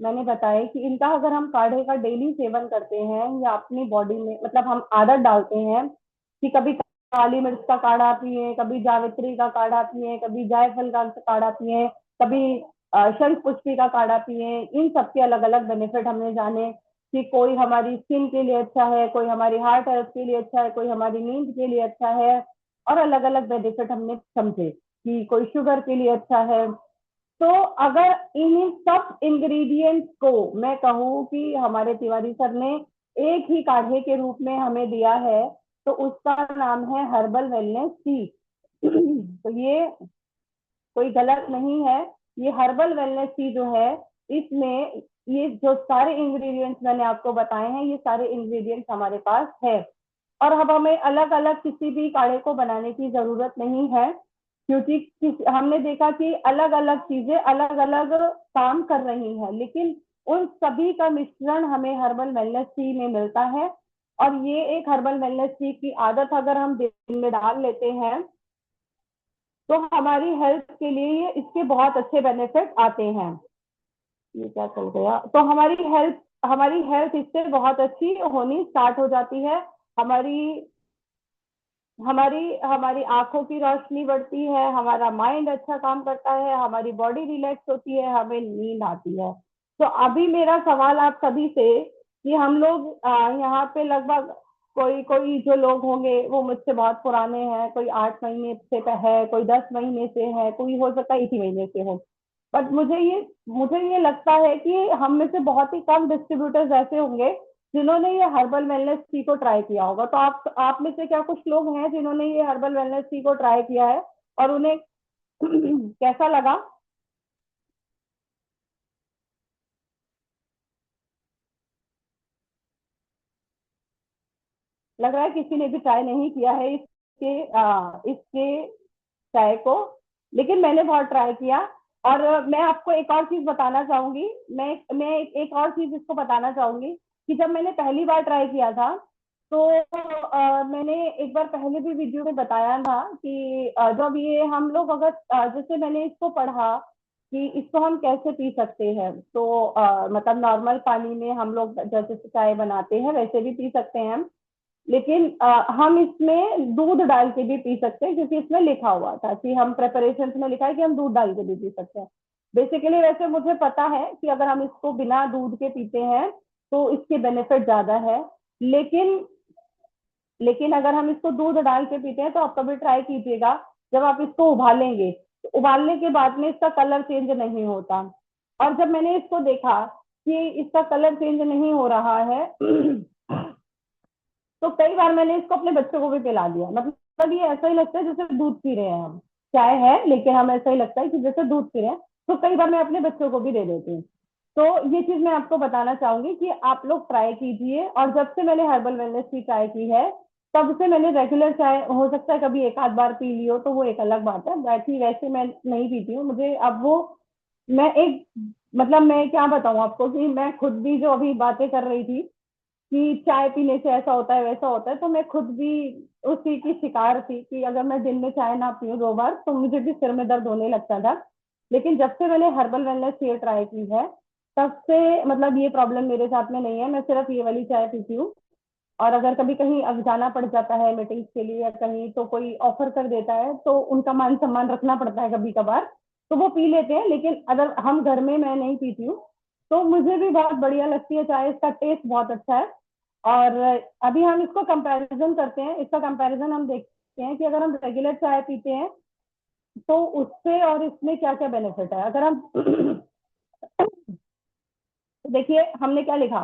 मैंने बताए, कि इनका अगर हम काढ़े का डेली सेवन करते हैं, या अपनी बॉडी में मतलब हम आदत डालते हैं कि कभी काली मिर्च का काढ़ा पिए, कभी जावित्री का काढ़ा पिए, कभी जायफल का काढ़ा पिए, कभी शंख पुष्पी का काढ़ा पिए, इन सबके अलग अलग बेनिफिट हमने जाने। कि कोई हमारी स्किन के लिए अच्छा है, कोई हमारी हार्ट हेल्थ के लिए अच्छा है, कोई हमारी नींद के लिए अच्छा है, और अलग अलग बेनिफिट हमने समझे कि कोई शुगर के लिए अच्छा है। तो अगर इन सब इंग्रेडिएंट्स को मैं कहूँ कि हमारे तिवारी सर ने एक ही काढ़े के रूप में हमें दिया है, तो उसका नाम है हर्बल वेलनेस टी। तो ये कोई गलत नहीं है। ये हर्बल वेलनेस टी जो है, इसमें ये जो सारे इंग्रेडिएंट्स मैंने आपको बताए हैं, ये सारे इंग्रेडिएंट्स हमारे पास है। और अब हमें अलग अलग किसी भी काढ़े को बनाने की जरूरत नहीं है, क्योंकि हमने देखा कि अलग अलग चीजें अलग अलग काम कर रही हैं, लेकिन उन सभी का मिश्रण हमें हर्बल वेलनेस टी में मिलता है। और ये एक हर्बल वेलनेस टी की आदत अगर हम दिन में डाल लेते हैं, तो हमारी हेल्थ के लिए ये इसके बहुत अच्छे बेनिफिट आते हैं। ये क्या चल गया, तो हमारी हेल्थ इससे बहुत अच्छी होनी स्टार्ट हो जाती है। हमारी हमारी हमारी आंखों की रोशनी बढ़ती है, हमारा माइंड अच्छा काम करता है, हमारी बॉडी रिलैक्स होती है, हमें नींद आती है। तो अभी मेरा सवाल आप सभी से कि हम लोग यहाँ पे लगभग कोई कोई जो लोग होंगे वो मुझसे बहुत पुराने हैं, कोई 8 महीने से है, कोई 10 महीने से है, कोई हो सकता है इसी महीने से हो। बट मुझे ये लगता है कि हम में से बहुत ही कम डिस्ट्रीब्यूटर्स ऐसे होंगे जिन्होंने ये हर्बल वेलनेस टी को ट्राई किया होगा। तो आप में से क्या कुछ लोग हैं जिन्होंने ये हर्बल वेलनेस टी को ट्राई किया है और उन्हें कैसा लगा? लग रहा है किसी ने भी ट्राई नहीं किया है इसके चाय को, लेकिन मैंने बहुत ट्राई किया। और मैं आपको एक और चीज बताना चाहूंगी, मैं एक और चीज इसको बताना चाहूंगी कि जब मैंने पहली बार ट्राई किया था, तो मैंने एक बार पहले भी वीडियो में बताया था कि जब ये हम लोग अगर जैसे मैंने इसको पढ़ा कि इसको हम कैसे पी सकते हैं, तो मतलब नॉर्मल पानी में हम लोग जैसे चाय बनाते हैं वैसे भी पी सकते हैं हम। लेकिन हम इसमें दूध डाल के भी पी सकते हैं, क्योंकि इसमें लिखा हुआ था कि हम प्रेपरेशन में लिखा है कि हम दूध डाल के भी पी सकते हैं। बेसिकली वैसे मुझे पता है कि अगर हम इसको बिना दूध के पीते हैं तो इसके बेनिफिट ज्यादा है। लेकिन लेकिन अगर हम इसको दूध डाल के पीते हैं तो आप कभी ट्राई कीजिएगा, जब आप इसको उबालेंगे तो उबालने के बाद में इसका कलर चेंज नहीं होता। और जब मैंने इसको देखा कि इसका कलर चेंज नहीं हो रहा है, तो कई बार मैंने इसको अपने बच्चों को भी पिला दिया। मतलब ये ऐसा ही लगता है जैसे दूध पी रहे हैं हम, चाय है लेकिन हम ऐसा ही लगता है कि जैसे दूध पी रहे हैं। तो कई बार मैं अपने बच्चों को भी दे देती हूँ। तो ये चीज मैं आपको बताना चाहूंगी कि आप लोग ट्राई कीजिए। और जब से मैंने हर्बल वेलनेस की ट्राई की है, तब से मैंने रेगुलर चाय, हो सकता है कभी एक आध बार पी लियो तो वो एक अलग बात है, बाकी वैसे मैं नहीं पीती हूँ। मुझे अब वो, मैं एक, मतलब मैं क्या बताऊं आपको कि मैं खुद भी जो अभी बातें कर रही थी कि चाय पीने से ऐसा होता है वैसा होता है, तो मैं खुद भी उसी की शिकार थी कि अगर मैं दिन में चाय ना पीऊँ 2 बार तो मुझे भी सिर में दर्द होने लगता था। लेकिन जब से मैंने हर्बल वेलनेस ये ट्राई की है, तब से मतलब ये प्रॉब्लम मेरे साथ में नहीं है। मैं सिर्फ ये वाली चाय पीती हूँ। और अगर कभी कहीं अब जाना पड़ जाता है मीटिंग्स के लिए या कहीं, तो कोई ऑफर कर देता है तो उनका मान सम्मान रखना पड़ता है कभी कभार, तो वो पी लेते हैं। लेकिन अगर हम घर में, मैं नहीं पीती हूँ। तो मुझे भी बहुत बढ़िया लगती है चाय, इसका टेस्ट बहुत अच्छा है। और अभी हम इसको कंपैरिजन करते हैं, इसका कंपैरिजन हम देखते हैं कि अगर हम रेगुलर चाय पीते हैं तो उससे और इसमें क्या क्या बेनिफिट है। अगर हम देखिए हमने क्या लिखा।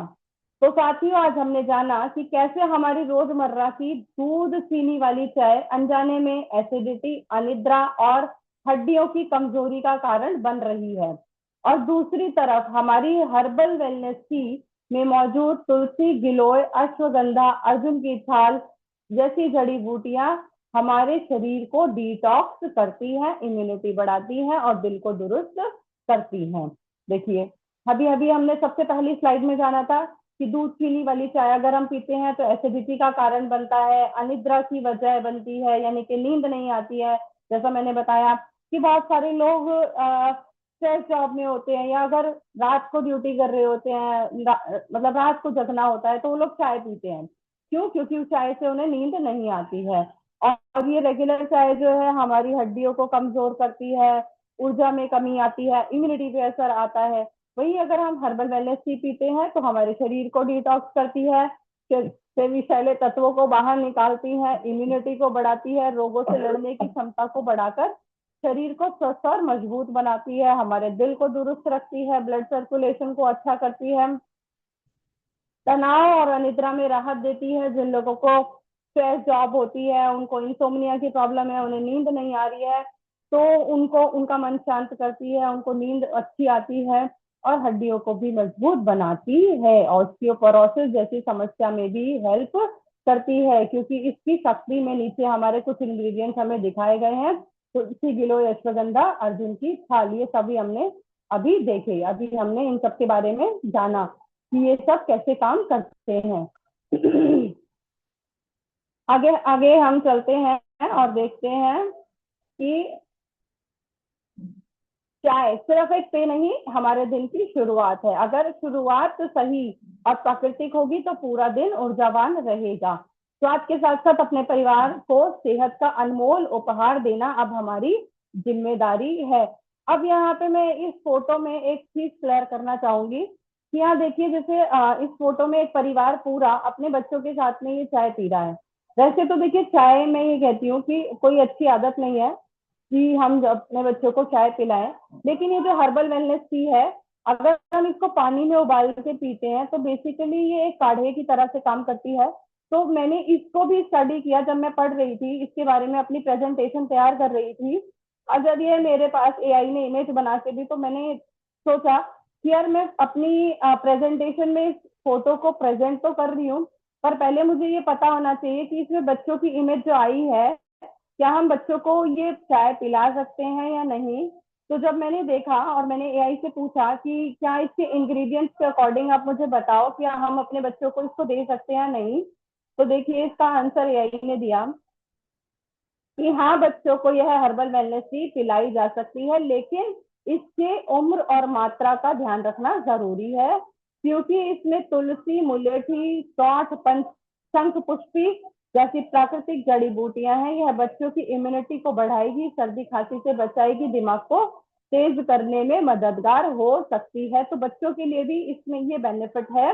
तो साथियों, आज हमने जाना कि कैसे हमारी रोजमर्रा की दूध चीनी वाली चाय अनजाने में एसिडिटी, अनिद्रा और हड्डियों की कमजोरी का कारण बन रही है। और दूसरी तरफ हमारी हर्बल वेलनेस टी में मौजूद तुलसी, गिलोय, अश्वगंधा, अर्जुन की छाल जैसी जड़ी बूटियां हमारे शरीर को डिटॉक्स करती हैं, इम्यूनिटी बढ़ाती हैं और दिल को दुरुस्त करती हैं। देखिए, अभी अभी हमने सबसे पहली स्लाइड में जाना था कि दूध चीनी वाली चाय अगर हम पीते हैं तो एसिडिटी का कारण बनता है, अनिद्रा की वजह बनती है, यानी कि नींद नहीं आती है। जैसा मैंने बताया कि बहुत सारे लोग स्ट्रेस जॉब में होते हैं, या अगर रात को ड्यूटी कर रहे होते हैं, मतलब रात को जगना होता है, तो वो लोग चाय पीते हैं। क्यों? क्योंकि उस चाय से उन्हें नींद नहीं आती है। और ये रेगुलर चाय जो है हमारी हड्डियों को कमजोर करती है, ऊर्जा में कमी आती है, इम्यूनिटी पे असर आता है। वही अगर हम हर्बल वेलनेस टी पीते हैं तो हमारे शरीर को डिटॉक्स करती है, से विषैले तत्वों को बाहर निकालती है, इम्यूनिटी को बढ़ाती है, रोगों से लड़ने की क्षमता को बढ़ाकर शरीर को स्वस्थ और मजबूत बनाती है, हमारे दिल को दुरुस्त रखती है, ब्लड सर्कुलेशन को अच्छा करती है, तनाव और अनिद्रा में राहत देती है। जिन लोगों को स्ट्रेस जॉब होती है, उनको इंसोम्निया की प्रॉब्लम है, उन्हें नींद नहीं आ रही है, तो उनको उनका मन शांत करती है, उनको नींद अच्छी आती है और हड्डियों को भी मजबूत बनाती है। ऑस्टियोपोरोसिस जैसी समस्या में भी हेल्प करती है, क्योंकि इसकी शक्ति में नीचे हमारे कुछ इंग्रेडिएंट्स हमें दिखाए गए हैं। तुलसी, गिलोय, अश्वगंधा, अर्जुन की छाल, ये सभी हमने अभी देखे, अभी हमने इन सब के बारे में जाना कि ये सब कैसे काम करते हैं। आगे आगे हम चलते हैं और देखते हैं कि चाय सिर्फ एक पेय नहीं, हमारे दिन की शुरुआत है। अगर शुरुआत सही और प्राकृतिक होगी तो पूरा दिन ऊर्जावान रहेगा। स्वाद के साथ साथ अपने परिवार को सेहत का अनमोल उपहार देना अब हमारी जिम्मेदारी है। अब यहाँ पे मैं इस फोटो में एक चीज क्लियर करना चाहूंगी कि यहाँ देखिए, जैसे इस फोटो में एक परिवार पूरा अपने बच्चों के साथ में ये चाय पी रहा है। वैसे तो देखिए, चाय मैं ये कहती हूँ कि कोई अच्छी आदत नहीं है कि हम जब अपने बच्चों को चाय पिलाएं, लेकिन ये जो हर्बल वेलनेस टी है, अगर हम इसको पानी में उबाल के पीते हैं तो बेसिकली ये एक काढ़े की तरह से काम करती है। तो मैंने इसको भी स्टडी किया जब मैं पढ़ रही थी इसके बारे में, अपनी प्रेजेंटेशन तैयार कर रही थी। अगर ये मेरे पास एआई ने इमेज बना के दी तो मैंने सोचा कि यार मैं अपनी प्रेजेंटेशन में इस फोटो को प्रेजेंट तो कर रही हूँ, पर पहले मुझे ये पता होना चाहिए कि इसमें बच्चों की इमेज जो आई है, क्या हम बच्चों को ये चाय पिला सकते हैं या नहीं। तो जब मैंने देखा और मैंने एआई से पूछा कि क्या इसके इंग्रेडिएंट्स के अकॉर्डिंग आप मुझे बताओ क्या हम अपने बच्चों को इसको दे सकते हैं या नहीं, तो देखिए इसका आंसर एआई ने दिया कि हाँ, बच्चों को यह हर्बल वेलनेस टी पिलाई जा सकती है, लेकिन इसके उम्र और मात्रा का ध्यान रखना जरूरी है, क्योंकि इसमें तुलसी, मुलेठी, सौंठ, पंच, शंख पुष्पी जैसी प्राकृतिक जड़ी बूटियां हैं। यह बच्चों की इम्यूनिटी को बढ़ाएगी, सर्दी खांसी से बचाएगी, दिमाग को तेज करने में मददगार हो सकती है। तो बच्चों के लिए भी इसमें ये बेनिफिट है,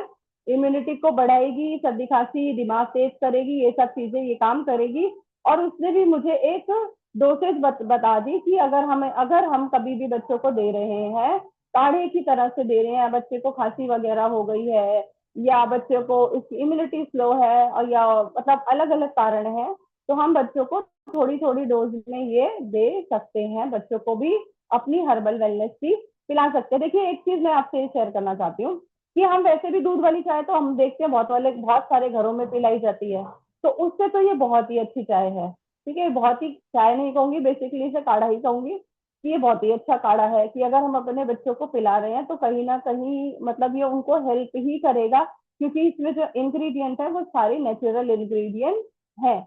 इम्यूनिटी को बढ़ाएगी, सर्दी खांसी, दिमाग तेज करेगी, ये सब चीजें ये काम करेगी। और उसने भी मुझे एक डोसेज बता दी कि अगर हम कभी भी बच्चों को दे रहे हैं, काढ़े की तरह से दे रहे हैं, बच्चे को खांसी वगैरह हो गई है या बच्चे को इसकी इम्यूनिटी स्लो है और या मतलब अलग अलग कारण है, तो हम बच्चों को थोड़ी थोड़ी डोज में ये दे सकते हैं, बच्चों को भी अपनी हर्बल वेलनेस की पिला सकते हैं। देखिए, एक चीज मैं आपसे शेयर करना चाहती हूँ कि हम वैसे भी दूध वाली चाय तो हम देखते हैं बहुत सारे घरों में पिलाई जाती है, तो उससे तो ये बहुत ही अच्छी चाय है। ठीक है, बहुत ही चाय नहीं कहूंगी, बेसिकली इसे काढ़ा ही कहूंगी कि ये बहुत ही अच्छा काढ़ा है कि अगर हम अपने बच्चों को पिला रहे हैं तो कहीं ना कहीं मतलब ये उनको हेल्प ही करेगा, क्योंकि इसमें जो इंग्रेडिएंट है वो सारे नेचुरल इंग्रेडिएंट है।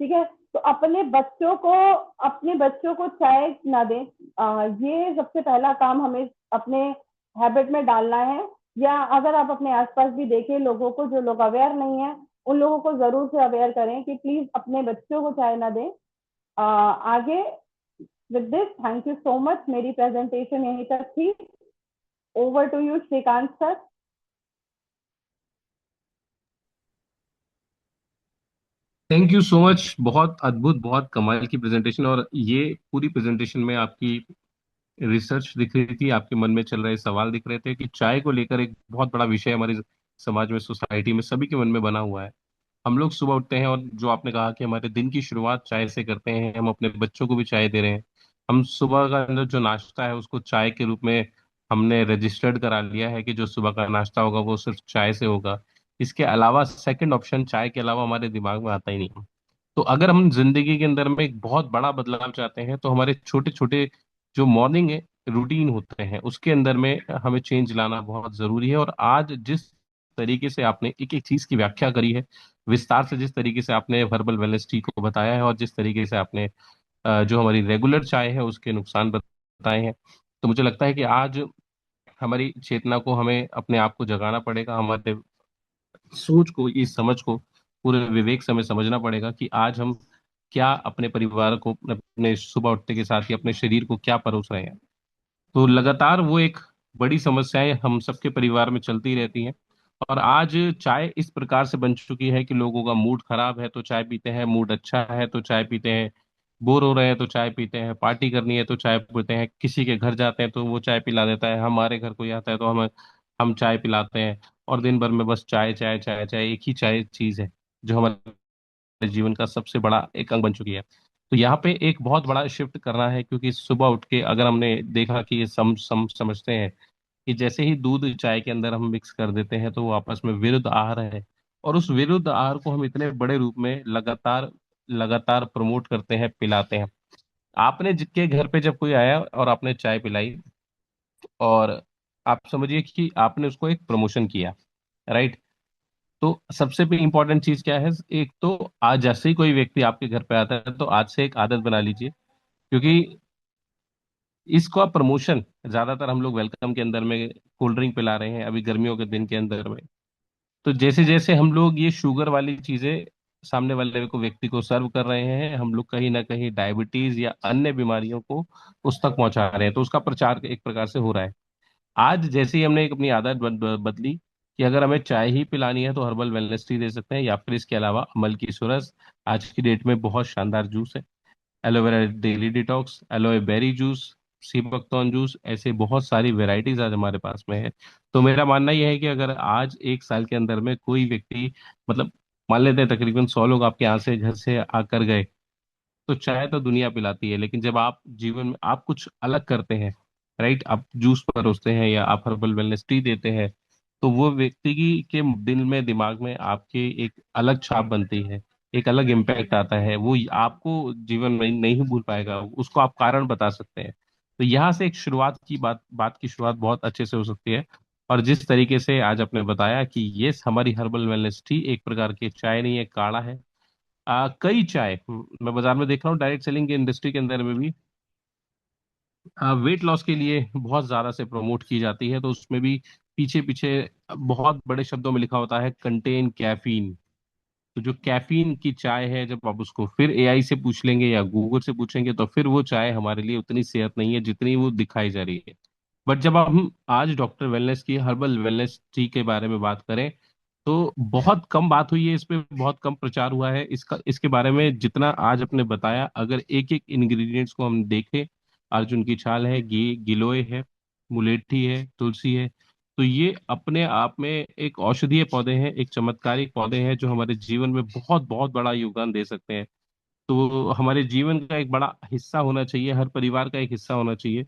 ठीक है, तो अपने बच्चों को चाय ना दें, ये सबसे पहला काम हमें अपने हैबिट में डालना है। या अगर आप अपने आसपास भी देखें लोगों को, जो लोग अवेयर नहीं है, उन लोगों को जरूर से अवेयर करें कि प्लीज अपने बच्चों को चाय ना दें। आगे with this, thank you so much, मेरी प्रेजेंटेशन यहीं तक थी। Over to you Shrikant sir. Thank you so much. बहुत अद्भुत, बहुत कमाल की प्रेजेंटेशन। और ये पूरी प्रेजेंटेशन में आपकी रिसर्च दिख रही थी, आपके मन में चल रहे सवाल दिख रहे थे कि चाय को लेकर एक बहुत बड़ा विषय हमारे समाज में, सोसाइटी में, सभी के मन में बना हुआ है। हम लोग सुबह उठते हैं और जो आपने कहा कि हमारे दिन की शुरुआत चाय से करते हैं, हम अपने बच्चों को भी चाय दे रहे हैं। हम सुबह का अंदर जो नाश्ता है उसको चाय के रूप में हमने रजिस्टर्ड करा लिया है कि जो सुबह का नाश्ता होगा वो सिर्फ चाय से होगा। इसके अलावा सेकंड ऑप्शन चाय के अलावा हमारे दिमाग में आता ही नहीं। तो अगर हम जिंदगी के अंदर में एक बहुत बड़ा बदलाव चाहते हैं तो हमारे छोटे छोटे जो मॉर्निंग रूटीन होते हैं उसके अंदर में हमें चेंज लाना बहुत जरूरी है। और आज जिस तरीके से आपने एक एक चीज की व्याख्या करी है, विस्तार से जिस तरीके से आपने हर्बल वेलनेस टी को बताया है, और जिस तरीके से आपने जो हमारी रेगुलर चाय है उसके नुकसान बताए हैं, तो मुझे लगता है कि आज हमारी चेतना को, हमें अपने आप को जगाना पड़ेगा, हमारे सोच को, इस समझ को पूरे विवेक से हमें समझना पड़ेगा कि आज हम क्या अपने परिवार को, अपने सुबह उठने के साथ ही अपने शरीर को क्या परोस रहे हैं। तो लगातार वो एक बड़ी समस्याएं हम सबके परिवार में चलती रहती हैं। और आज चाय इस प्रकार से बन चुकी है कि लोगों का मूड खराब है तो चाय पीते हैं, मूड अच्छा है तो चाय पीते हैं, बोर हो रहे हैं तो चाय पीते हैं, पार्टी करनी है तो चाय पीते हैं, किसी के घर जाते हैं तो वो चाय पिला देता है, हमारे घर कोई आता है तो हम चाय पिलाते हैं। और दिन भर में बस चाय चाय चाय चाय, एक ही चाय चीज है जो हमारे जीवन का सबसे बड़ा एक अंग बन चुकी है। तो यहाँ पे एक बहुत बड़ा शिफ्ट करना है, क्योंकि सुबह उठ के अगर हमने देखा कि ये समझते हैं कि जैसे ही दूध चाय के अंदर हम मिक्स कर देते हैं तो वो आपस में विरुद्ध आहार है। और उस विरुद्ध आहार को हम इतने बड़े रूप में लगातार लगातार प्रमोट करते हैं, पिलाते हैं। आपने जिसके घर पे जब कोई आया और आपने चाय पिलाई, और आप समझिए कि आपने उसको एक प्रमोशन किया, राइट। तो सबसे भी इंपॉर्टेंट चीज क्या है, एक तो आज जैसे ही कोई व्यक्ति आपके घर पे आता है तो आज से एक आदत बना लीजिए, क्योंकि इसका प्रमोशन ज्यादातर हम लोग वेलकम के अंदर में कोल्ड ड्रिंक पिला रहे हैं अभी गर्मियों के दिन के अंदर में। तो जैसे जैसे हम लोग ये शुगर वाली चीजें सामने वाले को व्यक्ति को सर्व कर रहे हैं, हम लोग कहीं ना कहीं डायबिटीज या अन्य बीमारियों को उस तक पहुंचा रहे हैं। तो उसका प्रचार एक प्रकार से हो रहा है। आज जैसे ही हमने एक अपनी आदत बदली कि अगर हमें चाय ही पिलानी है तो हर्बल वेलनेस टी दे सकते हैं, या फिर इसके अलावा अमल की सुरस आज की डेट में बहुत शानदार जूस है, aloe vera daily detox, aloe berry juice, sea buckthorn juice, ऐसे बहुत सारी वेराइटीज आज हमारे पास में है। तो मेरा मानना यह है कि अगर आज एक साल के अंदर में कोई व्यक्ति, मतलब मान लेते हैं तकरीबन 100 लोग आपके यहाँ से घर से आकर गए, तो चाय तो दुनिया पिलाती है, लेकिन जब आप जीवन में आप कुछ अलग करते हैं, राइट, आप जूस परोसते हैं या आप हर्बल वेलनेस टी देते हैं, तो वो व्यक्ति की के दिल में दिमाग में आपके एक अलग छाप बनती है, एक अलग इम्पैक्ट आता है। वो आपको जीवन में नहीं भूल पाएगा, उसको आप कारण बता सकते हैं। तो यहाँ से एक शुरुआत की बात की शुरुआत बहुत अच्छे से हो सकती है। और जिस तरीके से आज आपने बताया कि ये हमारी हर्बल वेलनेस टी एक प्रकार की चाय नहीं है, काढ़ा है। कई चाय मैं बाजार में देख रहा हूँ, डायरेक्ट सेलिंग के इंडस्ट्री के अंदर में भी वेट लॉस के लिए बहुत ज्यादा से प्रमोट की जाती है, तो उसमें भी पीछे पीछे बहुत बड़े शब्दों में लिखा होता है कंटेन कैफीन। तो जो कैफीन की चाय है, जब आप उसको फिर एआई से पूछ लेंगे या गूगल से पूछेंगे तो फिर वो चाय हमारे लिए उतनी सेहत नहीं है जितनी वो दिखाई जा रही है। बट जब हम आज डॉक्टर वेलनेस की हर्बल वेलनेस टी के बारे में बात करें, तो बहुत कम बात हुई है इस पे, बहुत कम प्रचार हुआ है इसका, इसके बारे में जितना आज आपने बताया। अगर एक एक इंग्रेडिएंट्स को हम देखें, अर्जुन की छाल है, गिलोय है, मुलेठी है, तुलसी है, तो ये अपने आप में एक औषधीय पौधे हैं, एक चमत्कारिक पौधे हैं जो हमारे जीवन में बहुत बहुत बड़ा योगदान दे सकते हैं। तो हमारे जीवन का एक बड़ा हिस्सा होना चाहिए, हर परिवार का एक हिस्सा होना चाहिए।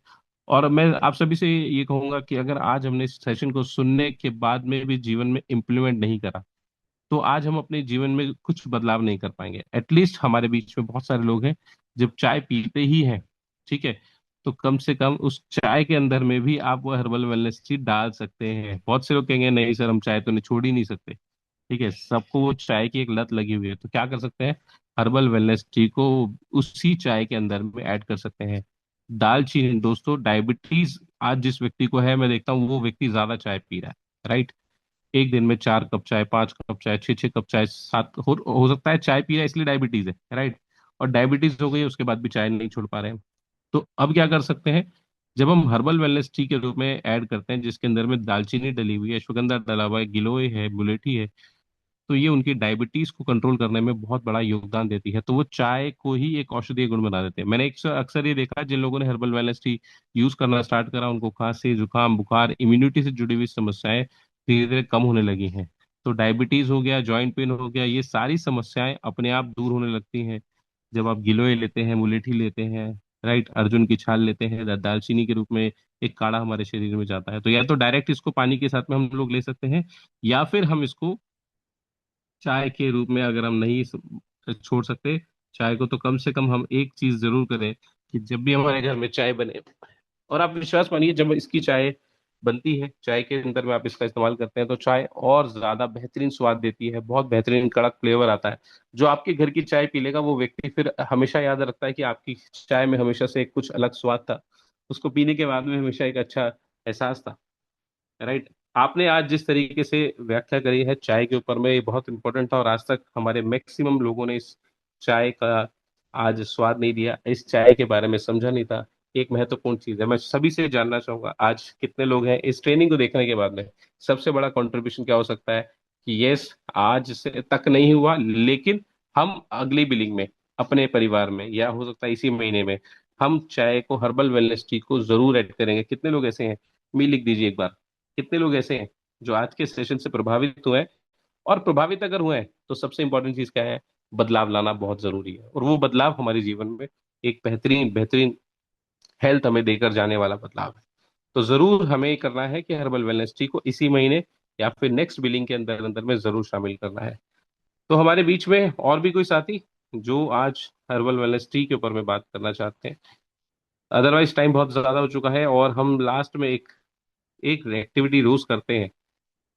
और मैं आप सभी से ये कहूंगा कि अगर आज हमने इस सेशन को सुनने के बाद में भी जीवन में इम्प्लीमेंट नहीं करा, तो आज हम अपने जीवन में कुछ बदलाव नहीं कर पाएंगे। एटलीस्ट हमारे बीच में बहुत सारे लोग हैं जब चाय पीते ही हैं, ठीक है, तो कम से कम उस चाय के अंदर में भी आप वो हर्बल वेलनेस टी डाल सकते हैं। बहुत से लोग कहेंगे नहीं सर हम चाय तो नहीं छोड़ ही नहीं सकते, ठीक है, सबको वो चाय की एक लत लगी हुई है, तो क्या कर सकते हैं, हर्बल वेलनेस टी को उसी चाय के अंदर में ऐड कर सकते हैं। दालचीनी, दोस्तों डायबिटीज आज जिस व्यक्ति को है, मैं देखता हूँ वो व्यक्ति ज्यादा चाय पी रहा है, राइट। एक दिन में 4 कप चाय, 5 कप चाय, 6 6 कप चाय, सात हो सकता है चाय पी रहा है इसलिए डायबिटीज है, राइट। और डायबिटीज हो गई उसके बाद भी चाय नहीं छोड़ पा रहे हैं। तो अब क्या कर सकते हैं, जब हम हर्बल वेलनेस टी के रूप में ऐड करते हैं जिसके अंदर में दालचीनी डली हुई है, अश्वगंधा डला हुआ है, गिलोय है, मुलेठी है, तो ये उनकी डायबिटीज को कंट्रोल करने में बहुत बड़ा योगदान देती है। तो वो चाय को ही एक औषधीय गुण बना देते हैं। मैंने अक्सर ये देखा है, जिन लोगों ने हर्बल वेलनेस टी यूज करना स्टार्ट करा उनको खांसी, जुकाम, बुखार, इम्यूनिटी से जुड़ी हुई समस्याएं धीरे धीरे कम होने लगी हैं। तो डायबिटीज हो गया, जॉइंट पेन हो गया, ये सारी समस्याएं अपने आप दूर होने लगती हैं जब आप गिलोय लेते हैं, मुलेठी लेते हैं, राइट, अर्जुन की छाल लेते हैं, दालचीनी के रूप में एक काढ़ा हमारे शरीर में जाता है। तो या तो डायरेक्ट इसको पानी के साथ में हम लोग ले सकते हैं, या फिर हम इसको चाय के रूप में, अगर हम नहीं छोड़ सकते चाय को, तो कम से कम हम एक चीज जरूर करें कि जब भी हमारे घर में चाय बने, और आप विश्वास मानिए जब इसकी चाय बनती है, चाय के अंदर में आप इसका इस्तेमाल करते हैं, तो चाय और ज्यादा बेहतरीन स्वाद देती है, बहुत बेहतरीन कड़क फ्लेवर आता है। जो आपके घर की चाय पी लेगा वो व्यक्ति फिर हमेशा याद रखता है कि आपकी चाय में हमेशा से एक कुछ अलग स्वाद था, उसको पीने के बाद में हमेशा एक अच्छा एहसास था, राइट। आपने आज जिस तरीके से व्याख्या करी है चाय के ऊपर में, ये बहुत इंपॉर्टेंट था, और आज तक हमारे मैक्सिमम लोगों ने इस चाय का आज स्वाद नहीं दिया, इस चाय के बारे में समझा नहीं था। एक महत्वपूर्ण चीज है। मैं सभी से जानना चाहूंगा आज कितने लोग हैं इस ट्रेनिंग को देखने के बाद में, सबसे बड़ा कंट्रीब्यूशन क्या हो सकता है कि यस, आज से तक नहीं हुआ, लेकिन हम अगली बिलिंग में अपने परिवार में, या हो सकता है इसी महीने में, हम चाय को, हर्बल वेलनेस टी को जरूर ऐड करेंगे। कितने लोग ऐसे हैं, मी लिख दीजिए एक बार, कितने लोग ऐसे हैं जो आज के सेशन से प्रभावित हुए हैं? और प्रभावित अगर हुए हैं तो सबसे इंपॉर्टेंट चीज क्या है, बदलाव लाना बहुत जरूरी है, और वो बदलाव हमारे जीवन में एक बेहतरीन बेहतरीन हेल्थ हमें देकर जाने वाला बदलाव है। तो जरूर हमें ये करना है कि हर्बल वेलनेस टी को इसी महीने या फिर नेक्स्ट बिलिंग के अंदर अंदर में जरूर शामिल करना है। तो हमारे बीच में और भी कोई साथी जो आज हर्बल वेलनेस टी के ऊपर में बात करना चाहते हैं? अदरवाइज टाइम बहुत ज्यादा हो चुका है, और हम लास्ट में एक एक एक्टिविटी रोज करते हैं,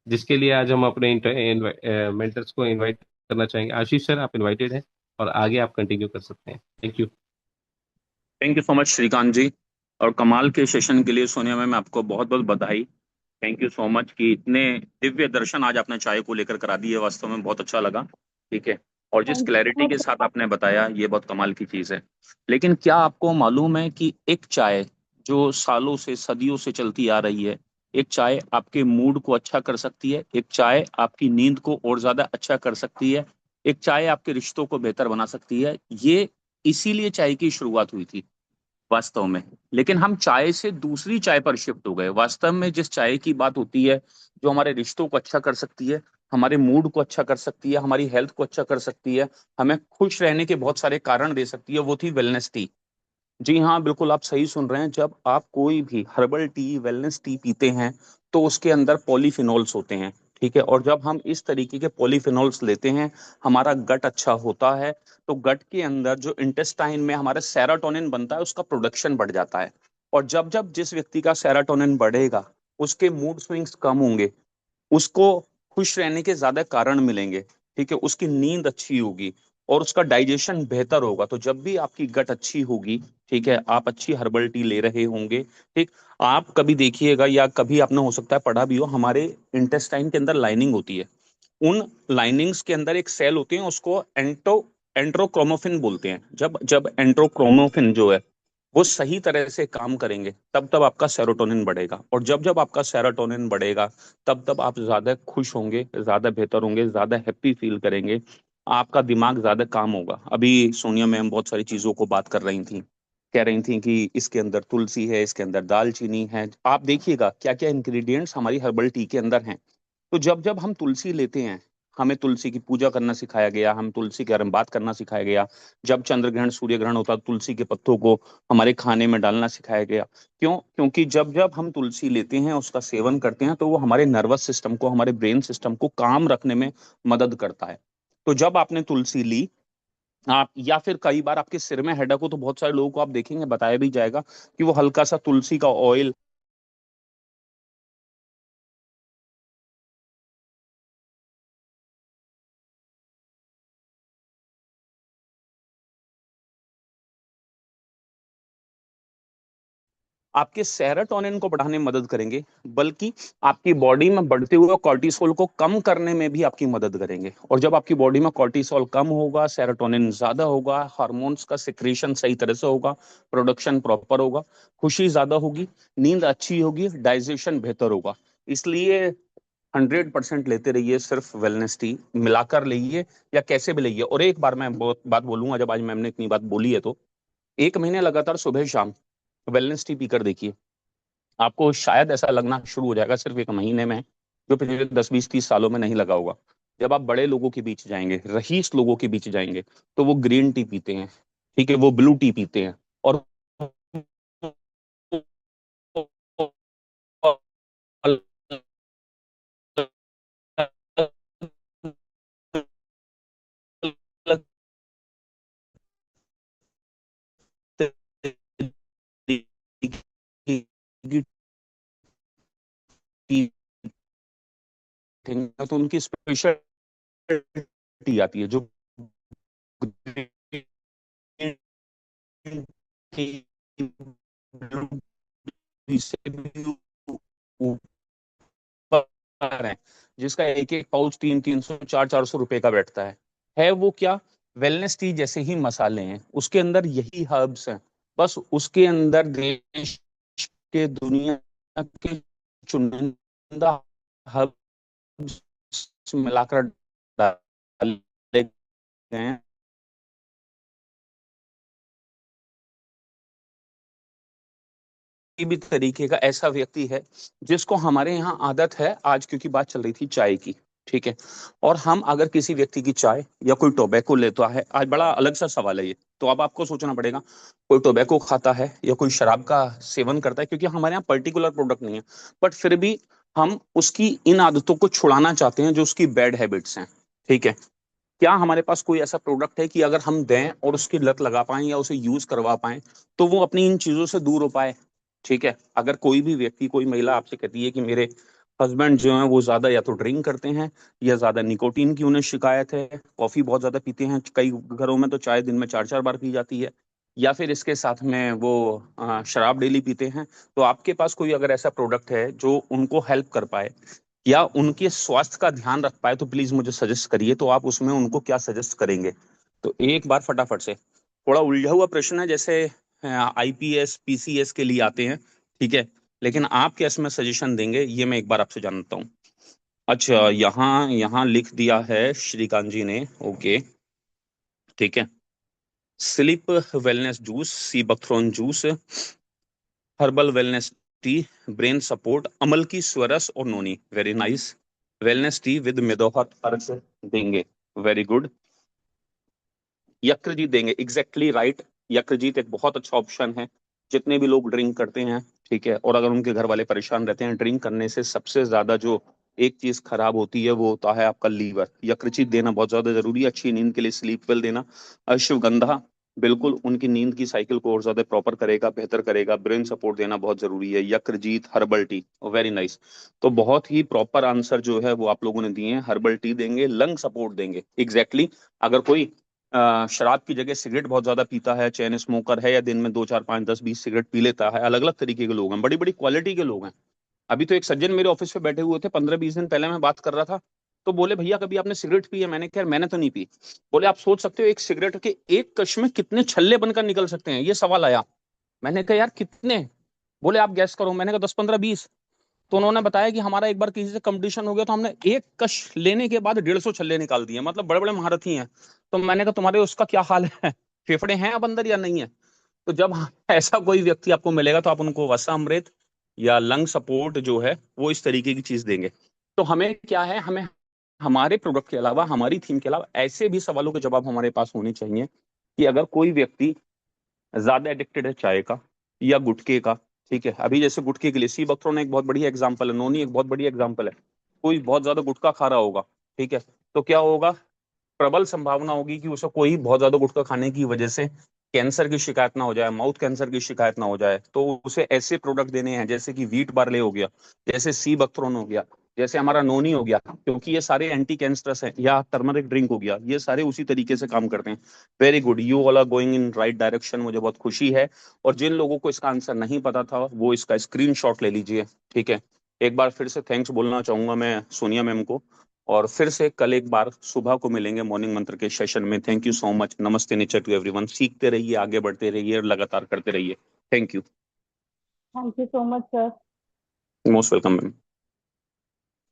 जिसके लिए आज हम अपने मेंटर्स को इनवाइट करना चाहेंगे। आशीष सर, आप इनवाइटेड हैं, और आगे आप कंटिन्यू कर सकते हैं। Thank you. Thank you so much Srikanth ji. और कमाल के सेशन के लिए सोनिया मैम, आपको बहुत बहुत बधाई। थैंक यू सो मच कि इतने दिव्य दर्शन आज आपने चाय को लेकर करा दिए, वास्तव में बहुत अच्छा लगा। ठीक है। और जिस थैंक यू सो क्लैरिटी के मच। साथ आपने बताया, ये बहुत कमाल की चीज़ है। लेकिन क्या आपको मालूम है कि एक चाय जो सालों से सदियों से चलती आ रही है, एक चाय आपके मूड को अच्छा कर सकती है, एक चाय आपकी नींद को और ज्यादा अच्छा कर सकती है, एक चाय आपके रिश्तों को बेहतर बना सकती है। ये इसीलिए चाय की शुरुआत हुई थी वास्तव में। लेकिन हम चाय से दूसरी चाय पर शिफ्ट हो गए। वास्तव में जिस चाय की बात होती है, जो हमारे रिश्तों को अच्छा कर सकती है, हमारे मूड को अच्छा कर सकती है, हमारी हेल्थ को अच्छा कर सकती है, हमें खुश रहने के बहुत सारे कारण दे सकती है, वो थी वेलनेस टी। जी हाँ, बिल्कुल आप सही सुन रहे हैं। जब आप कोई भी हर्बल टी, वेलनेस टी पीते हैं, तो उसके अंदर पॉलीफिनोल्स होते हैं। ठीक है। और जब हम इस तरीके के पॉलीफिनोल्स लेते हैं, हमारा गट अच्छा होता है। तो गट के अंदर जो इंटेस्टाइन में हमारा सेरोटोनिन बनता है, उसका प्रोडक्शन बढ़ जाता है। और जब जब जिस व्यक्ति का सेरोटोनिन बढ़ेगा, उसके मूड स्विंग्स कम होंगे, उसको खुश रहने के ज्यादा कारण मिलेंगे। ठीक है। उसकी नींद अच्छी होगी और उसका डाइजेशन बेहतर होगा। तो जब भी आपकी गट अच्छी होगी, ठीक है, आप अच्छी हर्बल टी ले रहे होंगे। ठीक। आप कभी देखिएगा, या कभी आपने हो सकता है पढ़ा भी हो, हमारे इंटेस्टाइन के अंदर लाइनिंग होती है। उन लाइनिंग्स के अंदर एक सेल होते हैं, उसको एंट्रोक्रोमोफिन बोलते हैं। जब जब एंट्रोक्रोमोफिन जो है वो सही तरह से काम करेंगे, तब तब आपका सेरोटोनिन बढ़ेगा। और जब जब आपका सेरोटोनिन बढ़ेगा, तब तब आप ज्यादा खुश होंगे, ज्यादा बेहतर होंगे, ज्यादा हैप्पी फील करेंगे। आपका दिमाग ज्यादा काम होगा। अभी सोनिया मैम बहुत सारी चीजों को बात कर रही थी, कह रही थी कि इसके अंदर तुलसी है, इसके अंदर दालचीनी है। आप देखिएगा क्या क्या इंग्रेडिएंट्स हमारी हर्बल टी के अंदर हैं। तो जब जब हम तुलसी लेते हैं, हमें तुलसी की पूजा करना सिखाया गया, हम तुलसी के बारे में बात करना सिखाया गया। जब चंद्र ग्रहण, सूर्य ग्रहण होता, तुलसी के पत्तों को हमारे खाने में डालना सिखाया गया। क्यों? क्योंकि जब जब हम तुलसी लेते हैं, उसका सेवन करते हैं, तो वो हमारे नर्वस सिस्टम को, हमारे ब्रेन सिस्टम को काम रखने में मदद करता है। तो जब आपने तुलसी ली, आप या फिर कई बार आपके सिर में हेडक हो, तो बहुत सारे लोगों को आप देखेंगे, बताया भी जाएगा कि वो हल्का सा तुलसी का ऑयल आपके सेरोटोनिन को बढ़ाने में मदद करेंगे, बल्कि आपकी बॉडी में बढ़ते हुए कॉर्टिसोल को कम करने में भी आपकी मदद करेंगे। और जब आपकी बॉडी में कॉर्टिसोल कम होगा, सेरोटोनिन ज्यादा होगा, हार्मोन्स का सिक्रीशन सही तरह से होगा, प्रोडक्शन प्रॉपर होगा, खुशी ज्यादा होगी, नींद अच्छी होगी, डाइजेशन बेहतर होगा। इसलिए 100% लेते रहिए, सिर्फ वेलनेस टी मिलाकर लीजिए, या कैसे भी लीजिए। और एक बार मैं बहुत बात बोलूंगा, जब आज मैम ने इतनी बात बोली है, तो 1 महीने लगातार सुबह शाम वेलनेस टी पीकर देखिए। आपको शायद ऐसा लगना शुरू हो जाएगा सिर्फ 1 महीने में, जो पिछले 10 20 30 सालों में नहीं लगा होगा। जब आप बड़े लोगों के बीच जाएंगे, रईस लोगों के बीच जाएंगे, तो वो ग्रीन टी पीते हैं। ठीक है। वो ब्लू टी पीते हैं। और तो उनकी स्पेशल टी आती है, जो से भी ऊपर है, जिसका एक एक पाउच 300 300 400 रुपए का बैठता है। वो क्या? वेलनेस टी जैसे ही मसाले हैं, उसके अंदर यही हर्ब्स हैं। बस उसके अंदर देश के, दुनिया के चुनिंदा हर्ब्स मिलाकर डाले गए हैं। किसी भी तरीके का ऐसा व्यक्ति है जिसको हमारे यहाँ आदत है, आज क्योंकि बात चल रही थी चाय की, ठीक है, और हम अगर किसी व्यक्ति की चाय या कोई टोबैको लेता है, आज बड़ा अलग सा सवाल है ये, तो अब आपको सोचना पड़ेगा, कोई टोबैको खाता है या कोई शराब का सेवन करता है, क्योंकि हमारे यहाँ पर्टिकुलर प्रोडक्ट नहीं है, बट फिर भी हम उसकी इन आदतों को छुड़ाना चाहते हैं जो उसकी बैड हैबिट्स हैं, ठीक है। क्या हमारे पास कोई ऐसा प्रोडक्ट है कि अगर हम दें और उसकी लत लगा पाएं या उसे यूज करवा पाएं तो वो अपनी इन चीजों से दूर हो पाए? ठीक है, अगर कोई भी व्यक्ति, कोई महिला आपसे कहती है कि मेरे हस्बैंड जो है वो ज्यादा या तो ड्रिंक करते हैं या ज्यादा निकोटीन की उन्हें शिकायत है, कॉफी बहुत ज्यादा पीते हैं, कई घरों में तो चाय दिन में 4-4 बार पी जाती है, या फिर इसके साथ में वो शराब डेली पीते हैं, तो आपके पास कोई अगर ऐसा प्रोडक्ट है जो उनको हेल्प कर पाए या उनके स्वास्थ्य का ध्यान रख पाए तो प्लीज मुझे सजेस्ट करिए, तो आप उसमें उनको क्या सजेस्ट करेंगे? तो एक बार फटाफट से, थोड़ा उलझा हुआ प्रश्न है, जैसे आईपीएस पीसीएस के लिए आते हैं, ठीक है, लेकिन आप क्या इसमें सजेशन देंगे ये मैं एक बार आपसे जानता हूँ। अच्छा, यहाँ यहाँ लिख दिया है श्रीकांत जी ने, ओके, ठीक है। Sleep wellness juice, sea buckthorn juice, herbal wellness tea, brain support, अमल की स्वरस और noni, very nice. Wellness tea with मेदोहर अर्क देंगे, वेरी गुड। यकृजीत देंगे, एग्जैक्टली राइट। यकृजीत एक बहुत अच्छा ऑप्शन है, जितने भी लोग ड्रिंक करते हैं, ठीक है, और अगर उनके घर वाले परेशान रहते हैं, ड्रिंक करने से सबसे ज्यादा जो एक चीज खराब होती है वो होता है आपका लीवर। यकृचित देना बहुत ज्यादा जरूरी है, अच्छी नींद के लिए स्लीप वेल देना। अश्वगंधा बिल्कुल उनकी नींद की साइकिल को और ज्यादा प्रॉपर करेगा, बेहतर करेगा। ब्रेन सपोर्ट देना बहुत जरूरी है, यकृजीत, हर्बल टी, वेरी नाइस। तो बहुत ही प्रॉपर आंसर जो है वो आप लोगों ने दिए हैं, हर्बल टी देंगे, लंग सपोर्ट देंगे, एग्जैक्टली exactly। अगर कोई शराब की जगह सिगरेट बहुत ज्यादा पीता है, चैन स्मोकर है, या दिन में 2 4 5 10 20 सिगरेट पी लेता है, अलग अलग तरीके के लोग हैं, बड़ी बड़ी क्वालिटी के लोग हैं। अभी तो एक सज्जन मेरे ऑफिस पे बैठे हुए थे, 15 20 दिन पहले मैं बात कर रहा था, तो बोले भैया कभी आपने सिगरेट पी है? मैंने कहा मैंने तो नहीं पी। बोले आप सोच सकते हो एक सिगरेट के एक कश में कितने छल्ले बनकर निकल सकते हैं, ये सवाल आया। मैंने कहा यार कितने? बोले आप गैस करो। मैंने कहा 10 15 20। तो उन्होंने बताया कि हमारा एक बार किसी से कंपटीशन हो गया, तो हमने एक कश लेने के बाद 150 छल्ले निकाल दिए, मतलब बड़े बड़े महारथी हैं। तो मैंने कहा तुम्हारे उसका क्या हाल है, फेफड़े हैं अब अंदर या नहीं है? तो जब ऐसा कोई व्यक्ति आपको मिलेगा तो आप उनको वसा अमृत या लंग सपोर्ट जो है वो इस तरीके की चीज देंगे। तो हमें क्या है, हमें हमारे प्रोडक्ट के अलावा, हमारी थीम के अलावा ऐसे भी सवालों के जवाब हमारे पास होने चाहिए कि अगर कोई व्यक्ति ज्यादा एडिक्टेड है चाय का या गुटखे का, ठीक है, अभी जैसे गुटखे के लिए सी बख्तरौन एक बहुत बढ़िया एग्जाम्पल है, नोनी एक बहुत बढ़िया एग्जाम्पल है। कोई बहुत ज्यादा गुटखा खा रहा होगा, ठीक है, तो क्या होगा, प्रबल संभावना होगी कि उसे कोई बहुत ज्यादा गुटखा खाने की वजह से कैंसर की शिकायत ना हो जाए, माउथ कैंसर की शिकायत ना हो जाए। तो उसे ऐसे प्रोडक्ट देने हैं जैसे कि व्हीट बार्ले हो गया, जैसे सी बकथ्रोन हो गया, जैसे हमारा नोनी हो गया, क्योंकि ये सारे एंटी कैंसरस हैं, या टर्मरिक ड्रिंक हो गया, ये सारे उसी तरीके से काम करते हैं। Very good, you all are going in right direction, मुझे बहुत खुशी है। और जिन लोगों को इसका आंसर नहीं पता था वो इसका स्क्रीनशॉट ले लीजिए, ठीक है। एक बार फिर से थैंक्स बोलना चाहूंगा मैं सोनिया मैम को, और फिर से कल एक बार सुबह को मिलेंगे मॉर्निंग मंत्र के सेशन में। थैंक यू सो मच, नमस्ते नेचर टू एवरीवन। सीखते रहिए, आगे बढ़ते रहिए और लगातार करते रहिए। Thank you, thank you so much sir. Most welcome ma'am.